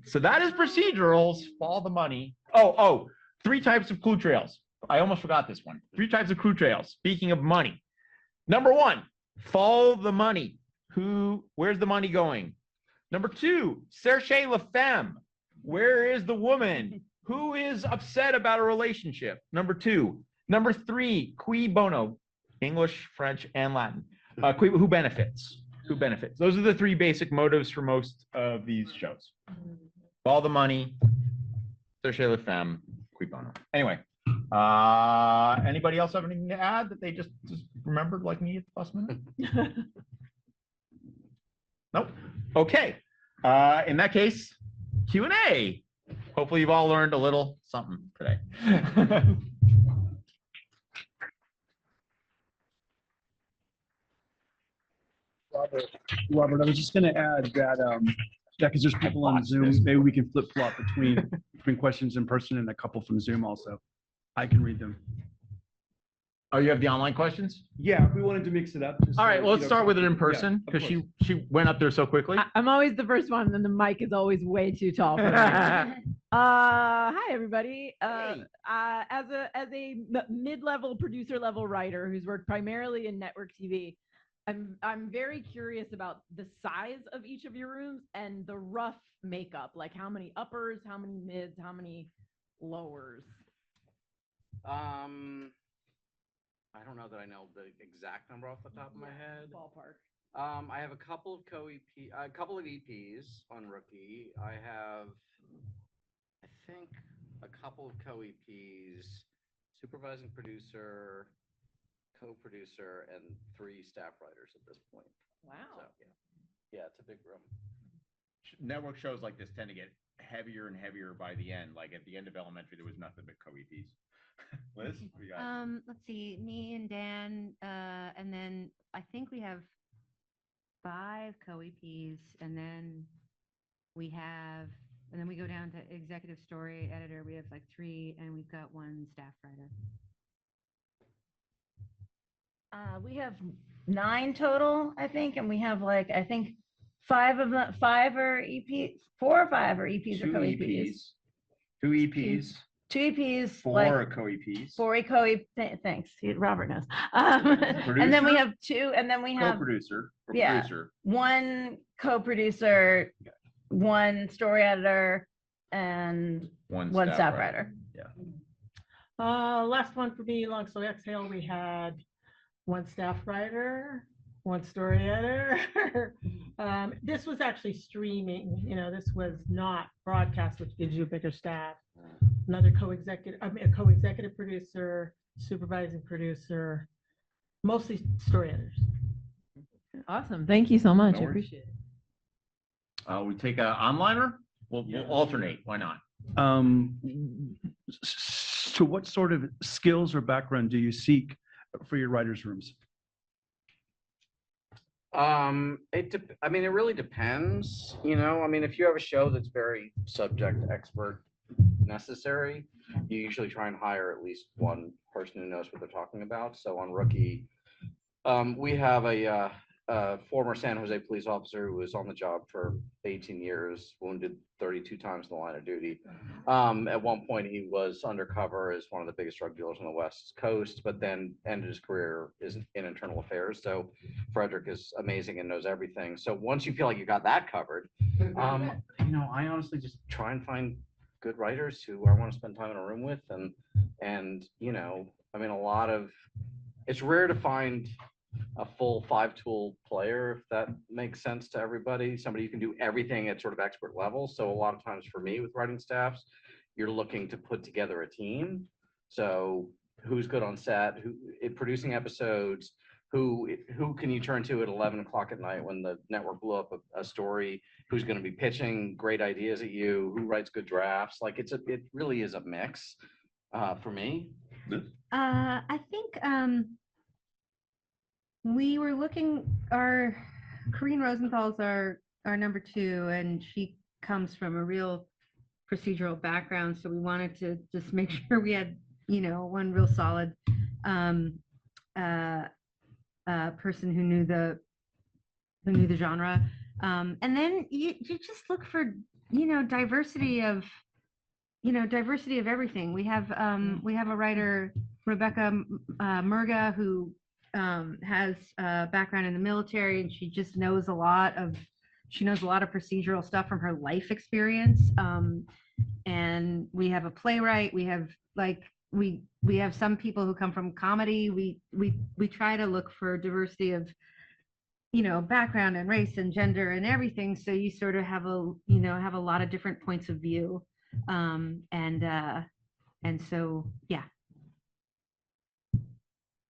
So that is procedurals. Follow the money. Oh, 3 types of clue trails. I almost forgot this one. 3 types of clue trails. Speaking of money, number 1, follow the money. Where's the money going? Number 2, cherchez la femme. Where is the woman? Who is upset about a relationship? Number 2. Number 3, cui bono, English, French, and Latin. Who benefits? Who benefits? Those are the 3 basic motives for most of these shows. Follow the money, cherchez la femme, cui bono. Anyway, anybody else have anything to add that they just remembered like me at the last minute? Nope. Okay. In that case, Q&A. Hopefully you've all learned a little something today. Robert, I was just going to add that, because there's people on Zoom, maybe we can flip flop between questions in person and a couple from Zoom also. I can read them. Oh, you have the online questions? Yeah, we wanted to mix it up. All right, well, let's start with it in person because she went up there so quickly. I'm always the first one, and the mic is always way too tall for me. Hi, everybody. As a mid-level producer level writer who's worked primarily in network TV, I'm very curious about the size of each of your rooms and the rough makeup, like how many uppers, how many mids, how many lowers. I don't know that I know the exact number off the top of my head. Ballpark. I have a couple of a couple of EPs on Rookie. I have, I think, a couple of co-EPs, supervising producer, co-producer, and 3 staff writers at this point. Wow. So, yeah, it's a big room. Network shows like this tend to get heavier and heavier by the end. Like at the end of Elementary, there was nothing but co-EPs. Liz, what you got? Let's see, me and Dan, and then I think we have 5 co-EPs, and then we go down to executive story editor. We have like 3, and we've got 1 staff writer. We have 9 total, I think, and we have like, I think 5 of them, 5 are EPs, 4 or 5 are EPs or 2 co-EPs. 2 EPs, 2 EPs, 4 like co-EPs, 4 co-EP, thanks, Robert knows. And then we have 2, and then we have co-producer, or yeah. producer. 1 co-producer, 1 story editor, and 1 staff writer. Last one for me, Long So Exhale, we had 1 staff writer, 1 story editor. This was actually streaming, this was not broadcast, which gives you a bigger staff. Another a co-executive producer, supervising producer, mostly story editors. Awesome. Thank you so much. No I worries. appreciate it. We take a onliner. We'll Yeah, alternate. Why not? So what sort of skills or background do you seek for your writers' rooms? I mean, it really depends, I mean, if you have a show that's very subject expert necessary, you usually try and hire at least 1 person who knows what they're talking about. So on Rookie, we have a former San Jose police officer who was on the job for 18 years, wounded 32 times in the line of duty. At one point, he was undercover as one of the biggest drug dealers on the West Coast, but then ended his career in internal affairs. So Frederick is amazing and knows everything. So once you feel like you got that covered, I honestly just try and find good writers who I want to spend time in a room with. And I mean, it's rare to find a full 5-tool player, if that makes sense to everybody, somebody who can do everything at sort of expert level. So a lot of times for me with writing staffs, you're looking to put together a team. So who's good on set, who producing episodes, who can you turn to at 11 o'clock at night when the network blew up a story, who's going to be pitching great ideas at you, who writes good drafts. Like it really is a mix for me. I think we were looking, Corinne Rosenthal's our number 2, and she comes from a real procedural background. So we wanted to just make sure we had, 1 real solid person who knew the genre. And then you just look for, diversity of everything. We have a writer, Rebecca Murga, who has a background in the military, and she just knows a lot of procedural stuff from her life experience. And we have a playwright. We have we have some people who come from comedy. We try to look for diversity of background and race and gender and everything. So you sort of have a lot of different points of view. And so yeah.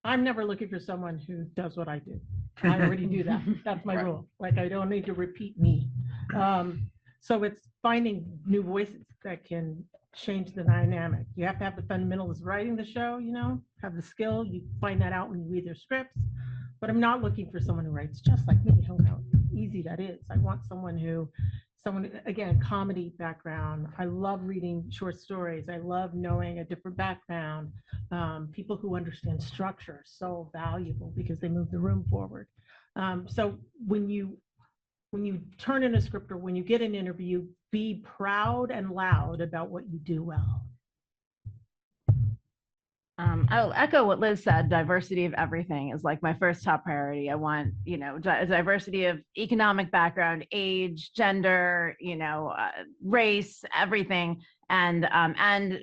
I'm never looking for someone who does what I do. I already do that. That's my rule. Like, I don't need to repeat me. So it's finding new voices that can change the dynamic. You have to have the fundamentals of writing the show, have the skill. You find that out when you read their scripts. But I'm not looking for someone who writes just like me. How easy that is. I want someone, again, comedy background. I love reading short stories. I love knowing a different background. People who understand structure are so valuable because they move the room forward. So when you turn in a script or when you get an interview, be proud and loud about what you do well. I'll echo what Liz said. Diversity of everything is like my first top priority. I want, diversity of economic background, age, gender, race, everything, and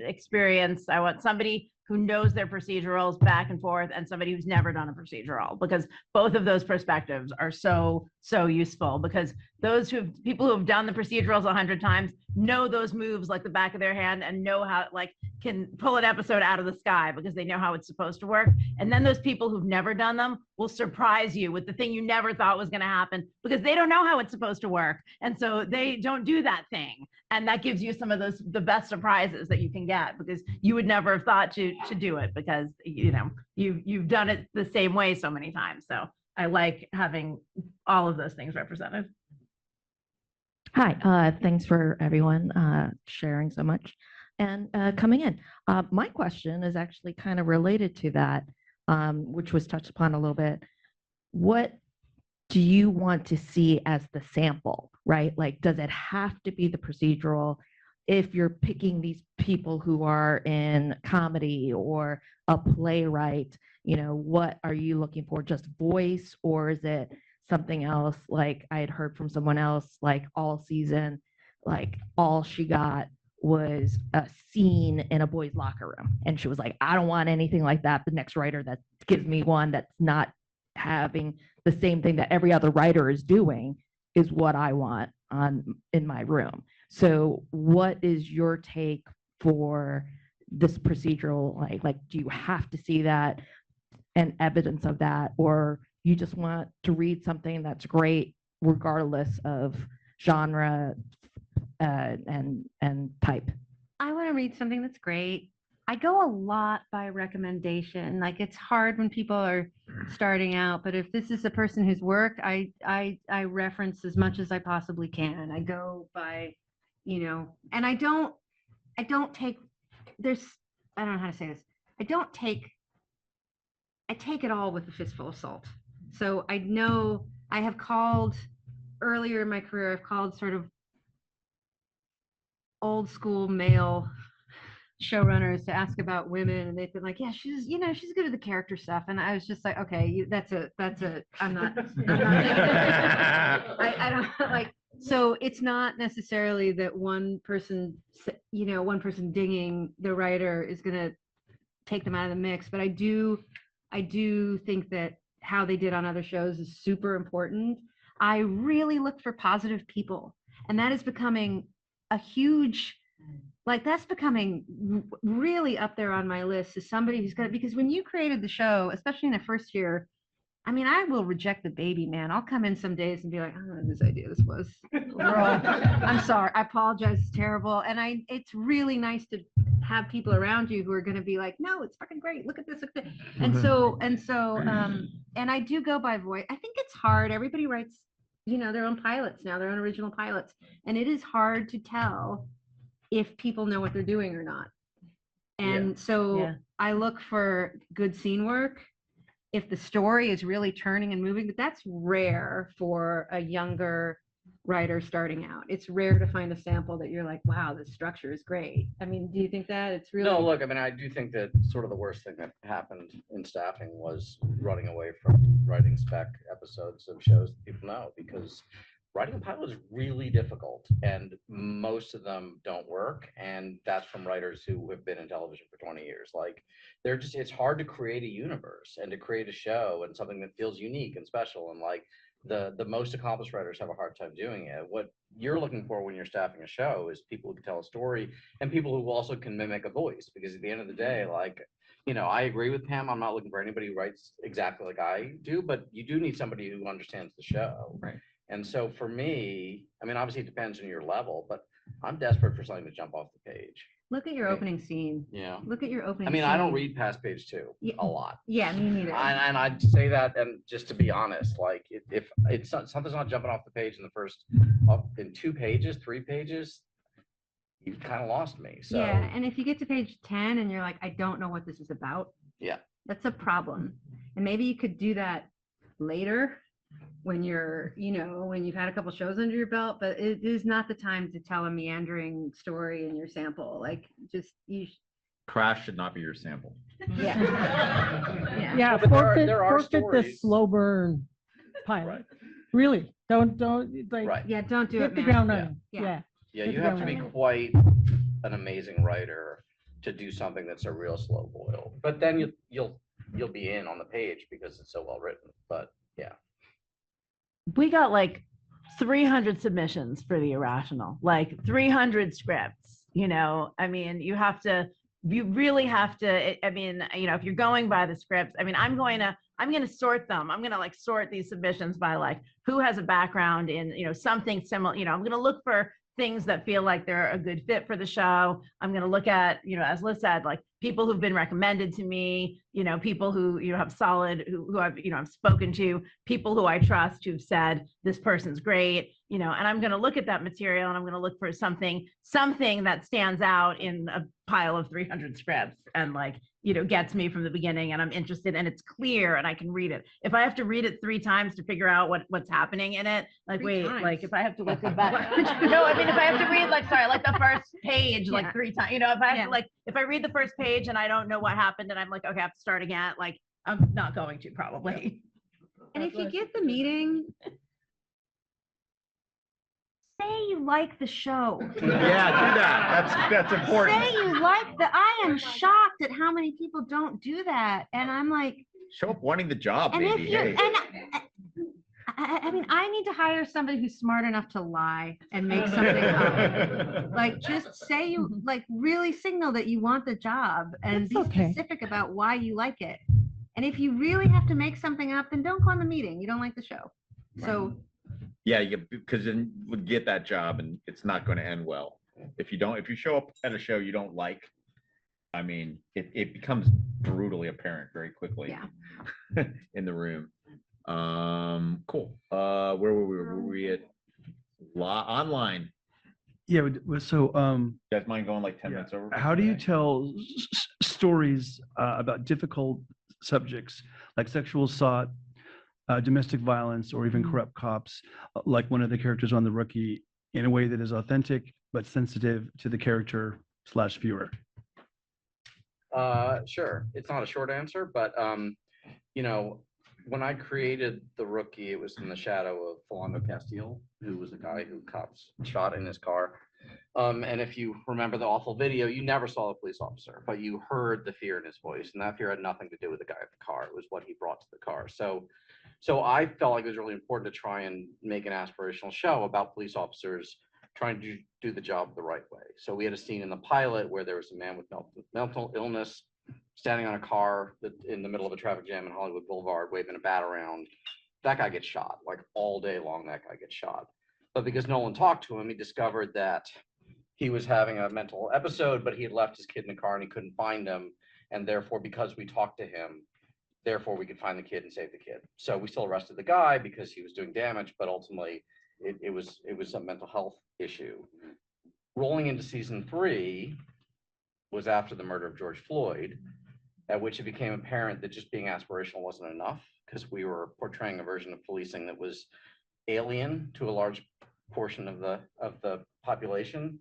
experience. I want somebody who knows their procedurals back and forth, and somebody who's never done a procedural, because both of those perspectives are so useful, because people who have done the procedurals 100 times know those moves like the back of their hand, and know how, like, can pull an episode out of the sky because they know how it's supposed to work. And then those people who've never done them will surprise you with the thing you never thought was going to happen, because they don't know how it's supposed to work, and so they don't do that thing. And that gives you some of the best surprises that you can get, because you would never have thought to do it, because you've done it the same way so many times. So I like having all of those things represented. Hi, thanks for everyone sharing so much and coming in. My question is actually kind of related to that, which was touched upon a little bit. What do you want to see as the sample, right? Like, does it have to be the procedural? If you're picking these people who are in comedy or a playwright, what are you looking for? Just voice, or is it something else? Like I had heard from someone else, like all season, like all she got was a scene in a boys' locker room. And she was like, I don't want anything like that. The next writer that gives me one that's not having the same thing that every other writer is doing is what I want in my room. So what is your take for this procedural? Like, do you have to see that and evidence of that, or you just want to read something that's great regardless of genre and type? I want to read something that's great. I go a lot by recommendation. Like, it's hard when people are starting out, but if this is a person whose work I reference as much as I possibly can. I go by, and I don't take, I don't know how to say this. I take it all with a fistful of salt. So I know I have called earlier in my career, I've called sort of old school male showrunners to ask about women, and they've been like, yeah, she's good at the character stuff. And I was just like, okay, I'm not I don't like, so it's not necessarily that one person dinging the writer is going to take them out of the mix, but I do think that how they did on other shows is super important. I really look for positive people, and that is becoming a huge, like, that's becoming really up there on my list, as somebody who's got, because when you created the show, especially in the first year, I mean, I will reject the baby, man. I'll come in some days and be like, I don't know whose idea this was. I'm sorry. I apologize. It's terrible. And it's really nice to have people around you who are going to be like, no, it's fucking great. Look at this. Look at this. And I do go by voice. I think it's hard. Everybody writes, their own pilots now, their own original pilots. And it is hard to tell if people know what they're doing or not. And I look for good scene work. If the story is really turning and moving, but that's rare for a younger writer starting out. It's rare to find a sample that you're like, wow, this structure is great. I mean, do you think that it's really? No, look, I mean, I do think that sort of the worst thing that happened in staffing was running away from writing spec episodes of shows that people know, because writing a pilot is really difficult, and most of them don't work. And that's from writers who have been in television for 20 years. Like, it's hard to create a universe and to create a show and something that feels unique and special. And like, the most accomplished writers have a hard time doing it. What you're looking for when you're staffing a show is people who can tell a story, and people who also can mimic a voice, because at the end of the day, like, I agree with Pam. I'm not looking for anybody who writes exactly like I do, but you do need somebody who understands the show. Right. And so for me, I mean, obviously it depends on your level, but I'm desperate for something to jump off the page. Look at your opening scene. Yeah. Look at your opening I mean, scene. I don't read past page 2 a lot. Yeah, me neither. And I'd say that, and just to be honest, like, if it's something's not jumping off the page in the first, in 2 pages, 3 pages, you've kind of lost me. So yeah, and if you get to page 10 and you're like, I don't know what this is about. Yeah. That's a problem. And maybe you could do that later, when you're, when you've had a couple shows under your belt, but it is not the time to tell a meandering story in your sample. Like, just Crash should not be your sample. Yeah, but forfeit, there are forfeit the stories. slow burn pilot. Right. Really, don't, like, Right. Yeah, don't do hit it, the man. ground Yeah. running. Yeah. Yeah. Yeah, Hit you the have to ground be running. quite an amazing writer to do something that's a real slow boil. But then you'll be in on the page because it's so well written. But yeah. We got like 300 submissions for the Irrational, like 300 scripts, I mean, you really have to, I mean, if you're going by the scripts, I mean, I'm going to sort them. I'm going to like sort these submissions by like who has a background in, something similar, I'm going to look for things that feel like they're a good fit for the show. I'm going to look at, as Liz said, like people who've been recommended to me, people who, have solid, who I've, I've spoken to, people who I trust who've said this person's great, and I'm going to look at that material and I'm going to look for something that stands out in a pile of 300 scripts and like, gets me from the beginning and I'm interested and it's clear and I can read it. If I have to read it 3 times to figure out what's happening in it, like, 3 wait, times? like if I have to look back, no, I mean, if I have to read like the first page, like Yeah. 3 times, if I have Yeah. to like, if I read the first page and I don't know what happened and I'm like, okay, I have to start again, like I'm not going to probably. And if you get the meeting, say you like the show. Yeah, do that. That's important. Say you like I am shocked at how many people don't do that. And I'm like, Show up wanting the job, and baby. if you, Hey. and I mean, I need to hire somebody who's smart enough to lie and make something up. Like, just say you, like, really signal that you want the job and That's be okay. specific about why you like it. And if you really have to make something up, then don't go on the meeting. You don't like the show. So Yeah, because then you would get that job and it's not going to end well. If you show up at a show you don't like, I mean, it becomes brutally apparent very quickly in the room. Cool. Where were we? Were we at online? Yeah, so You guys mind going like 10 minutes over? how do you tell stories about difficult subjects like sexual assault, domestic violence, or even corrupt cops, like one of the characters on The Rookie, in a way that is authentic but sensitive to the character / viewer? Sure. It's not a short answer, but when I created The Rookie, it was in the shadow of Philando Castile, who was a guy who cops shot in his car. And if you remember the awful video, you never saw the police officer, but you heard the fear in his voice, and that fear had nothing to do with the guy at the car. It was what he brought to the car. So I felt like it was really important to try and make an aspirational show about police officers trying to do the job the right way. So we had a scene in the pilot where there was a man with mental illness standing on a car in the middle of a traffic jam in Hollywood Boulevard, waving a bat around. That guy gets shot, like all day long, that guy gets shot. But because no one talked to him, he discovered that he was having a mental episode, but he had left his kid in the car and he couldn't find him. And therefore, because we talked to him, therefore we could find the kid and save the kid. So we still arrested the guy because he was doing damage, but ultimately it was a mental health issue. Rolling into season 3 was after the murder of George Floyd, at which it became apparent that just being aspirational wasn't enough, because we were portraying a version of policing that was alien to a large portion of the population.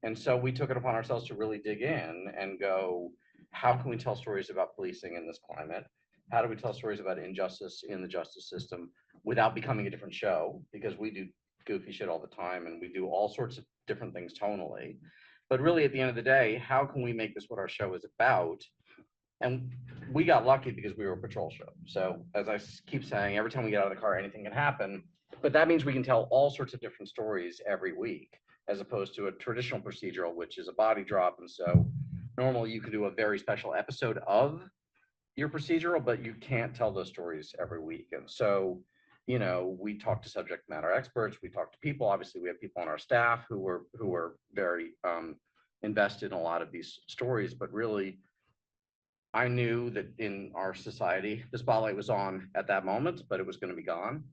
And so we took it upon ourselves to really dig in and go, how can we tell stories about policing in this climate? How do we tell stories about injustice in the justice system without becoming a different show? Because we do goofy shit all the time and we do all sorts of different things tonally. But really, at the end of the day, how can we make this what our show is about? And we got lucky because we were a patrol show. So as I keep saying, every time we get out of the car, anything can happen. But that means we can tell all sorts of different stories every week, as opposed to a traditional procedural, which is a body drop. And so normally you can do a very special episode of your procedural, but you can't tell those stories every week. And so, we talk to subject matter experts, we talk to people. Obviously, we have people on our staff who were very invested in a lot of these stories, but really, I knew that in our society, the spotlight was on at that moment, but it was going to be gone.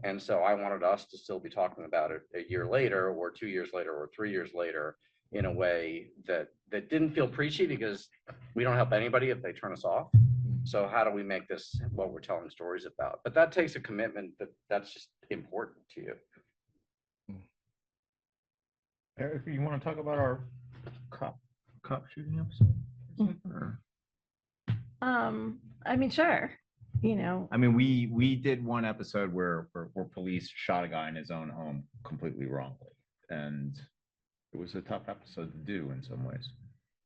And so I wanted us to still be talking about it a year later, or 2 years later, or 3 years later, in a way that didn't feel preachy, because we don't help anybody if they turn us off. So how do we make this what we're telling stories about? But that takes a commitment that's just important to you. Eric, you want to talk about our cop shooting episode? Or- I mean, sure, you know, I mean, we did one episode where police shot a guy in his own home completely wrongly, and it was a tough episode to do in some ways.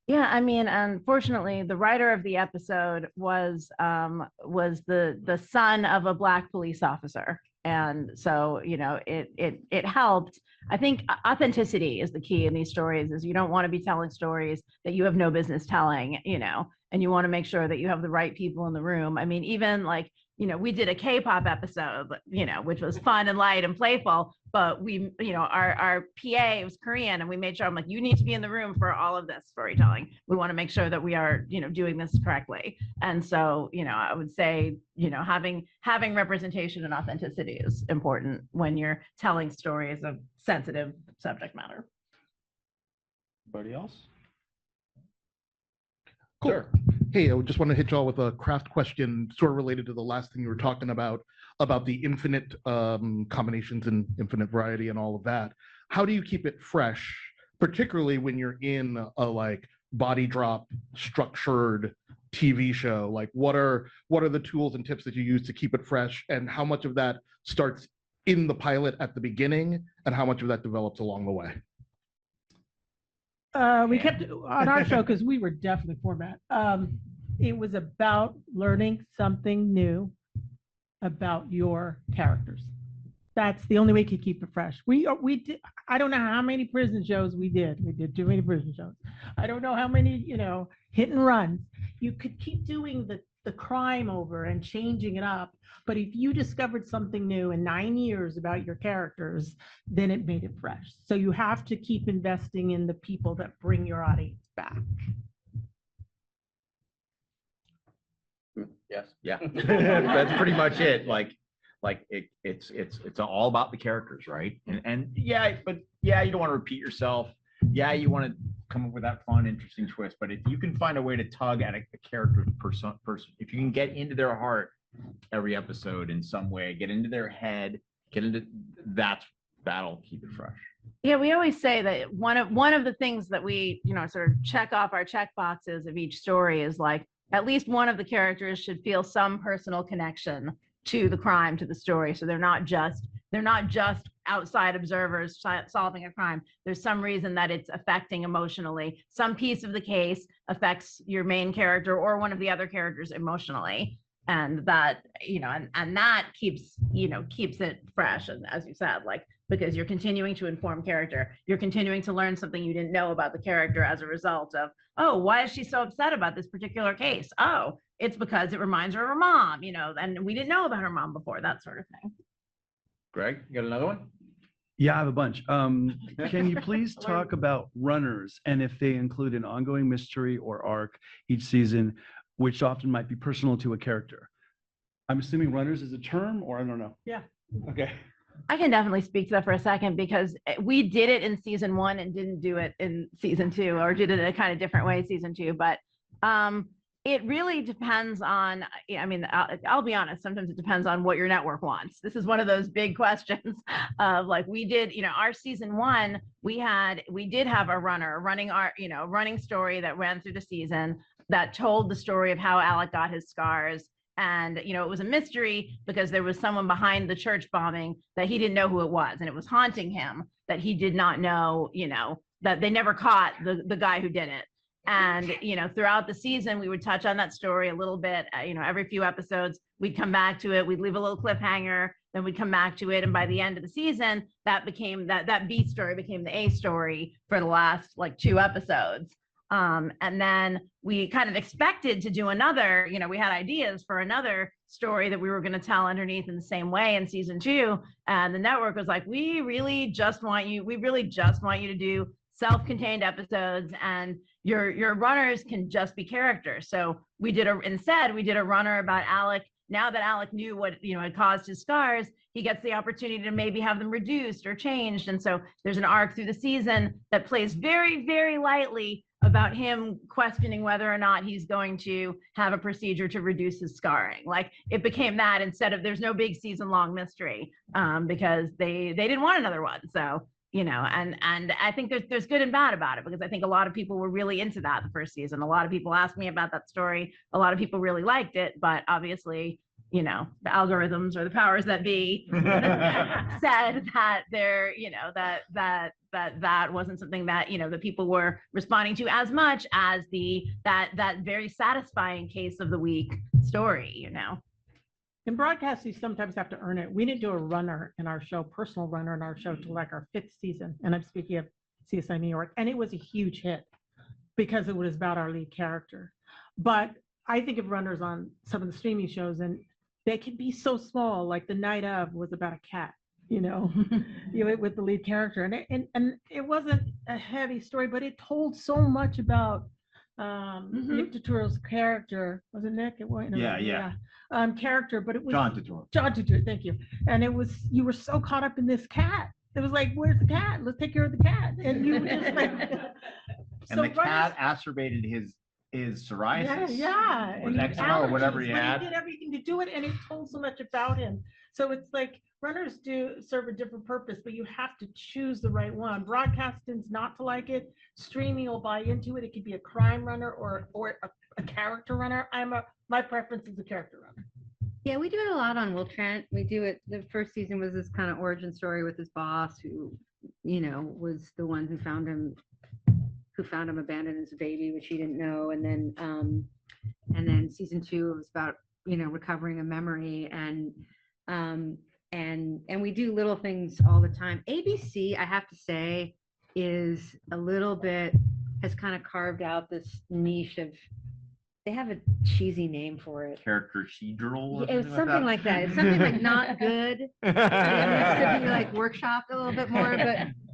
yeah, I mean, unfortunately, the writer of the episode was the son of a Black police officer. And so, you know, it helped. I think authenticity is the key in these stories, is you don't want to be telling stories that you have no business telling, you know, and you want to make sure that you have the right people in the room. I mean, even like, you know, we did a K-pop episode, you know, which was fun and light and playful, but we, you know, our PA was Korean, and we made sure, I'm like, you need to be in the room for all of this storytelling. We want to make sure that we are, you know, doing this correctly. And so, you know, I would say, you know, having representation and authenticity is important when you're telling stories of sensitive subject matter. Anybody else? Cool. Sure. Hey, I just want to hit y'all with a craft question, sort of related to the last thing you were talking about the infinite combinations and infinite variety and all of that. How do you keep it fresh, particularly when you're in a like body drop structured TV show? Like, what are the tools and tips that you use to keep it fresh, and how much of that starts in the pilot at the beginning, and how much of that develops along the way? We kept on our show, because we were definitely format. It was about learning something new about your characters. That's the only way to keep it fresh. We did. I don't know how many prison shows we did. We did too many prison shows. I don't know how many, you know, hit and runs. You could keep doing the crime over and changing it up. But if you discovered something new in 9 years about your characters, then it made it fresh. So you have to keep investing in the people that bring your audience back. Yes. Yeah, that's pretty much it. It's all about the characters, right? And yeah, but yeah, you don't want to repeat yourself. Yeah, you want to come up with that fun, interesting twist. But if you can find a way to tug at a character's person, if you can get into their heart every episode in some way, get into their head, that'll keep it fresh. Yeah, we always say that one of the things that we, you know, sort of check off our check boxes of each story is like, at least one of the characters should feel some personal connection to the crime, to the story. So they're not just outside observers solving a crime. There's some reason that it's affecting emotionally. Some piece of the case affects your main character or one of the other characters emotionally. And that, you know, and that keeps it fresh. And as you said, like, because you're continuing to inform character, you're continuing to learn something you didn't know about the character as a result of, oh, why is she so upset about this particular case? Oh, it's because it reminds her of her mom, you know, and we didn't know about her mom before, that sort of thing. Greg, you got another one? Yeah, I have a bunch. Can you please talk about runners, and if they include an ongoing mystery or arc each season, which often might be personal to a character? I'm assuming runners is a term, or I don't know. Yeah. Okay. I can definitely speak to that for a second, because we did it in season 1 and didn't do it in season 2, or did it in a kind of different way season 2. But it really depends on, I mean, I'll be honest, sometimes it depends on what your network wants. This is one of those big questions of like, we did, you know, our season 1, we did have a running story that ran through the season that told the story of how Alec got his scars. And, you know, it was a mystery because there was someone behind the church bombing that he didn't know who it was. And it was haunting him that he did not know, you know, that they never caught the guy who did it. And, you know, throughout the season, we would touch on that story a little bit, you know, every few episodes, we'd come back to it. We'd leave a little cliffhanger, then we'd come back to it. And by the end of the season, that became that B story became the A story for the last like 2 episodes. And then we kind of expected to do another, you know, we had ideas for another story that we were going to tell underneath in the same way in season 2. And the network was like, we really just want you to do self-contained episodes, and your runners can just be characters. So we did a runner about Alec. Now that Alec knew what, you know, had caused his scars, he gets the opportunity to maybe have them reduced or changed. And so there's an arc through the season that plays very, very lightly about him questioning whether or not he's going to have a procedure to reduce his scarring. Like, it became that instead of, there's no big season long mystery, because they didn't want another one. So and I think there's good and bad about it, because I think a lot of people were really into that the first season. A lot of people asked me about that story. A lot of people really liked it, but obviously, the algorithms or the powers that be said that that wasn't something that the people were responding to as much as that very satisfying case of the week story. In broadcast, you sometimes have to earn it. We didn't do a runner in our show, personal runner in our show, till like our 5th season. And I'm speaking of CSI New York. And it was a huge hit because it was about our lead character. But I think of runners on some of the streaming shows, and they can be so small. Like The Night Of was about a cat, with the lead character. And it wasn't a heavy story, but it told so much about Nick Turturro's character. Was it Nick? Yeah. Character, but it was John Turturro. John Turturro, thank you. And it was, you were so caught up in this cat. It was like, where's the cat? Let's take care of the cat. And you were just like, And the cat acerbated his psoriasis. Yeah. Or eczema or whatever he allergies, but had. He did everything to do it, and it told so much about him. So it's like runners do serve a different purpose, but you have to choose the right one. Broadcast tends not to like it. Streaming will buy into it. It could be a crime runner or a character runner. My preference is a character runner. Yeah, we do it a lot on Will Trent. We do it. The first season was this kind of origin story with his boss, who, was the one who found him abandoned as a baby, which he didn't know. And then season 2 was about, recovering a memory, and we do little things all the time. ABC, I have to say, is a little bit, has kind of carved out this niche of, they have a cheesy name for it. Procedural. It was something like that. It's something like not good. It needs to be like workshopped a little bit more,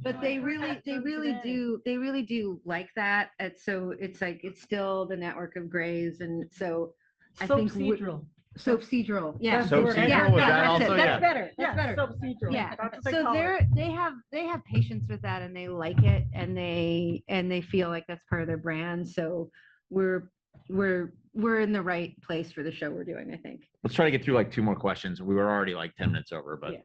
but they really do like that. And so it's like, it's still the network of grays, and so I think Procedural. Yeah. Procedural, was that also? That's Yeah. better. That's better. Procedural. Yeah. That's what they So call it. they have patience with that, and they like it, and they feel like that's part of their brand. So we're in the right place for the show we're doing, I think. Let's try to get through like 2 more questions. We were already like 10 minutes over, but. Yeah.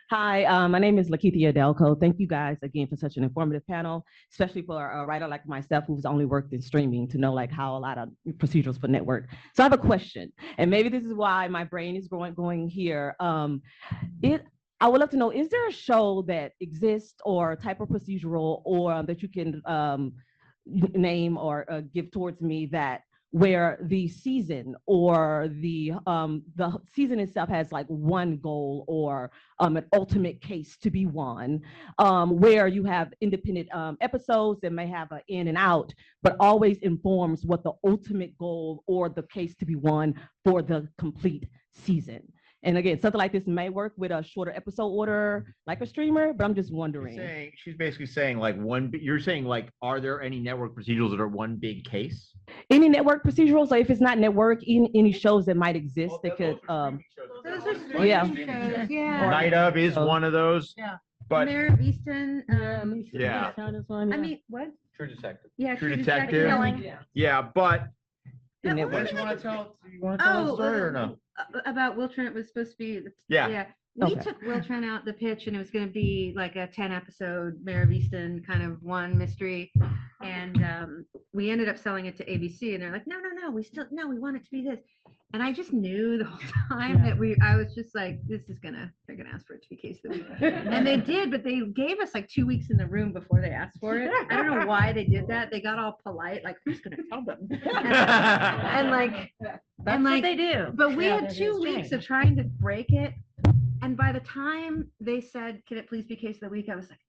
Hi, my name is Lakithia Adelko. Thank you guys again for such an informative panel, especially for a writer like myself who's only worked in streaming to know like how a lot of procedurals for network. So I have a question, and maybe this is why my brain is going here. I would love to know, is there a show that exists or type of procedural or that you can name or give towards me that where the season or the season itself has like one goal or an ultimate case to be won, where you have independent episodes that may have an in and out, but always informs what the ultimate goal or the case to be won for the complete season. And again, something like this may work with a shorter episode order, like a streamer, but I'm just wondering. She's basically saying like you're saying like, are there any network procedurals that are one big case? Any network procedurals, or if it's not network, any shows that might exist that could, yeah. Night Of is one of those. Yeah. But Mare of Easton, yeah. I mean, what? True Detective. Yeah, True Detective. Yeah, but What what do you want to tell? You want to tell the story or no? About Will Trent was supposed to be. Yeah. We took Will Trent out the pitch, and it was going to be like a 10-episode Mare of Easton kind of one mystery, and we ended up selling it to ABC, and they're like, no, we want it to be this. And I just knew the whole time that I was just like, they're gonna ask for it to be case of the week. And they did, but they gave us like 2 weeks in the room before they asked for it. I don't know why they did that. They got all polite, like, who's gonna tell them? and What they do. But we had 2 weeks of trying to break it. And by the time they said, can it please be case of the week? I was like,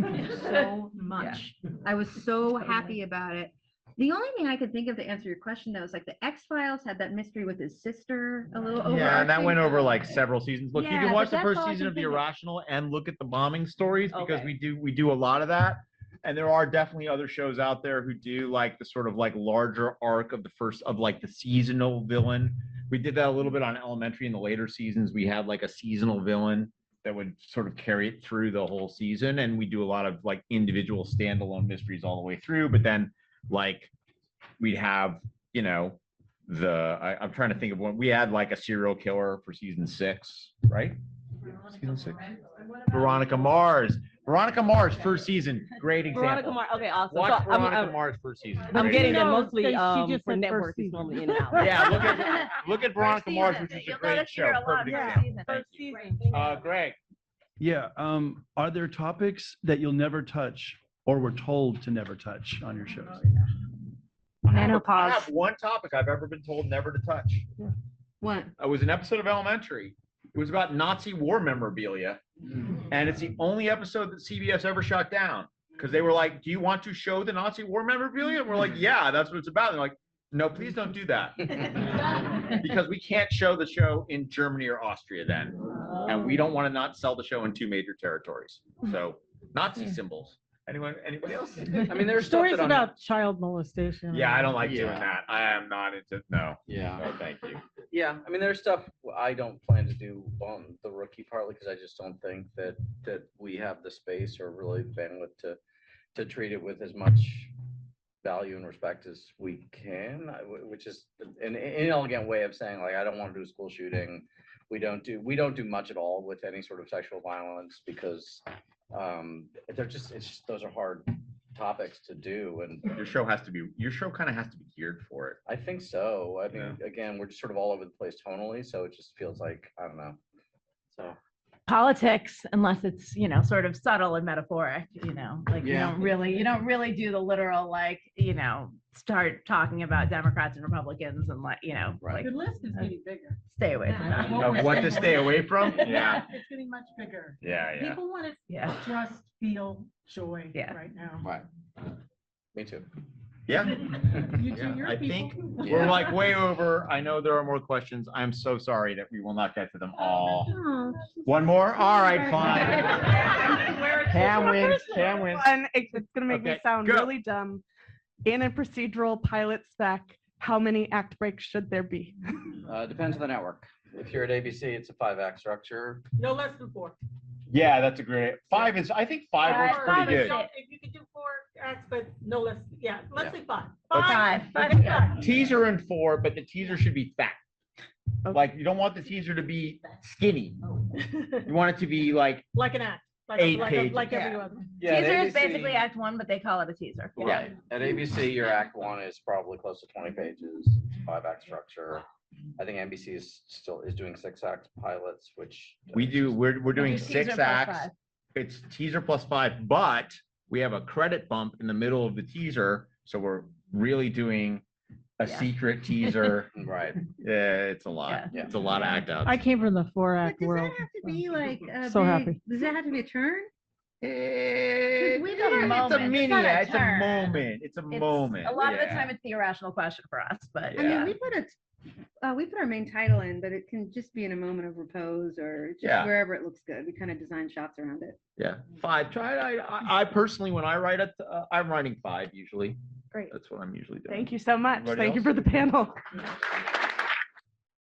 thank you so much. I was so happy about it. The only thing I could think of to answer your question, though, is like the X-Files had that mystery with his sister a little over. Yeah, and that went over like several seasons. Look, you Yeah, can watch but the that's first all I season can of The think of. Irrational and look at the bombing stories because Okay. we do a lot of that. And there are definitely other shows out there who do like the sort of like larger arc of the seasonal villain. We did that a little bit on Elementary in the later seasons. We had like a seasonal villain that would sort of carry it through the whole season. And we do a lot of like individual standalone mysteries all the way through. But then like we'd have, I'm trying to think of one. We had like a serial killer for season 6, right? Season 6. Veronica Mars. Veronica Mars, first season, great Veronica example. Mars. Okay, awesome. Watch So I'm, Veronica Mars first season. I'm Great getting them No, mostly she just for said network. first It's season. normally in and out. Yeah, look at Veronica Mars, which is a great show. Perfect example. Thank you. Greg. Yeah, are there topics that you'll never touch or were told to never touch on your shows? I have one topic I've ever been told never to touch. What? It was an episode of Elementary. It was about Nazi war memorabilia. And it's the only episode that CBS ever shut down because they were like, do you want to show the Nazi war memorabilia? And we're like, yeah, that's what it's about. And they're like, no, please don't do that. Because we can't show the show in Germany or Austria then. And we don't want to not sell the show in 2 major territories. So Nazi symbols. Anybody else? I mean, there's stuff Stories that I'm- about child molestation. Yeah, I don't like doing Yeah. that. I am not into, no. Yeah. No, thank you. Yeah, I mean, there's stuff I don't plan to do on the rookie partly because I just don't think that we have the space or really the bandwidth to treat it with as much value and respect as we can, which is an inelegant way of saying like I don't want to do a school shooting. We don't do much at all with any sort of sexual violence because they're just those are hard topics to do, and your show kind of has to be geared for it. I think so. I mean, again, we're just sort of all over the place tonally, so it just feels like I don't know. So Politics, unless it's, sort of subtle and metaphoric, like Yeah. you don't really do the literal, like, start talking about Democrats and Republicans and like, Right. The list is getting bigger. stay away from that. Of what to stay away from? Yeah. It's getting much bigger. Yeah, yeah. People want to Yeah. just feel joy Yeah. right now. Right. Me too. Yeah. You Yeah, do your I think people. we're like way over. I know there are more questions. I'm so sorry that we will not get to them all. One more? All right, fine. Pam wins. Pam wins. And it's gonna make me Okay, sound go. really dumb. In a procedural pilot spec, how many act breaks should there be? Depends on the network. If you're at ABC, it's a 5-act structure. No less than 4. Yeah, that's a great. I think five works pretty good. If you could do 4 acts, but no less, let's say 5. Five. Teaser and 4, but the teaser should be fat. Like you don't want the teaser to be skinny. You want it to be like Like an act. Like 8 like pages. like every other. Yeah, at Teaser is ABC basically act 1, but they call it a teaser. Right. At ABC, your act 1 is probably close to 20 pages, 5-act structure. I think NBC is doing 6-act pilots, which we do. We're doing Teaser 6 plus acts. 5. It's teaser plus 5, but we have a credit bump in the middle of the teaser, so we're really doing a Yeah. secret teaser. right. Yeah, it's a lot. Yeah. It's a lot of act outs. I came from the 4-act Does world. that have to be like a So big- happy. Does that have to be a turn? It's We got a a moment. mini. It's not a It's a turn. moment. It's a moment. A lot of the yeah. time, it's the irrational question for us, but Yeah. I mean, we put our main title in, but it can just be in a moment of repose or just Yeah. wherever it looks good. We kind of design shots around it. Yeah, 5. Try it. I personally, when I write it, I'm writing 5 usually. Great. That's what I'm usually doing. Thank you so much. Anybody Thank you else? for the panel.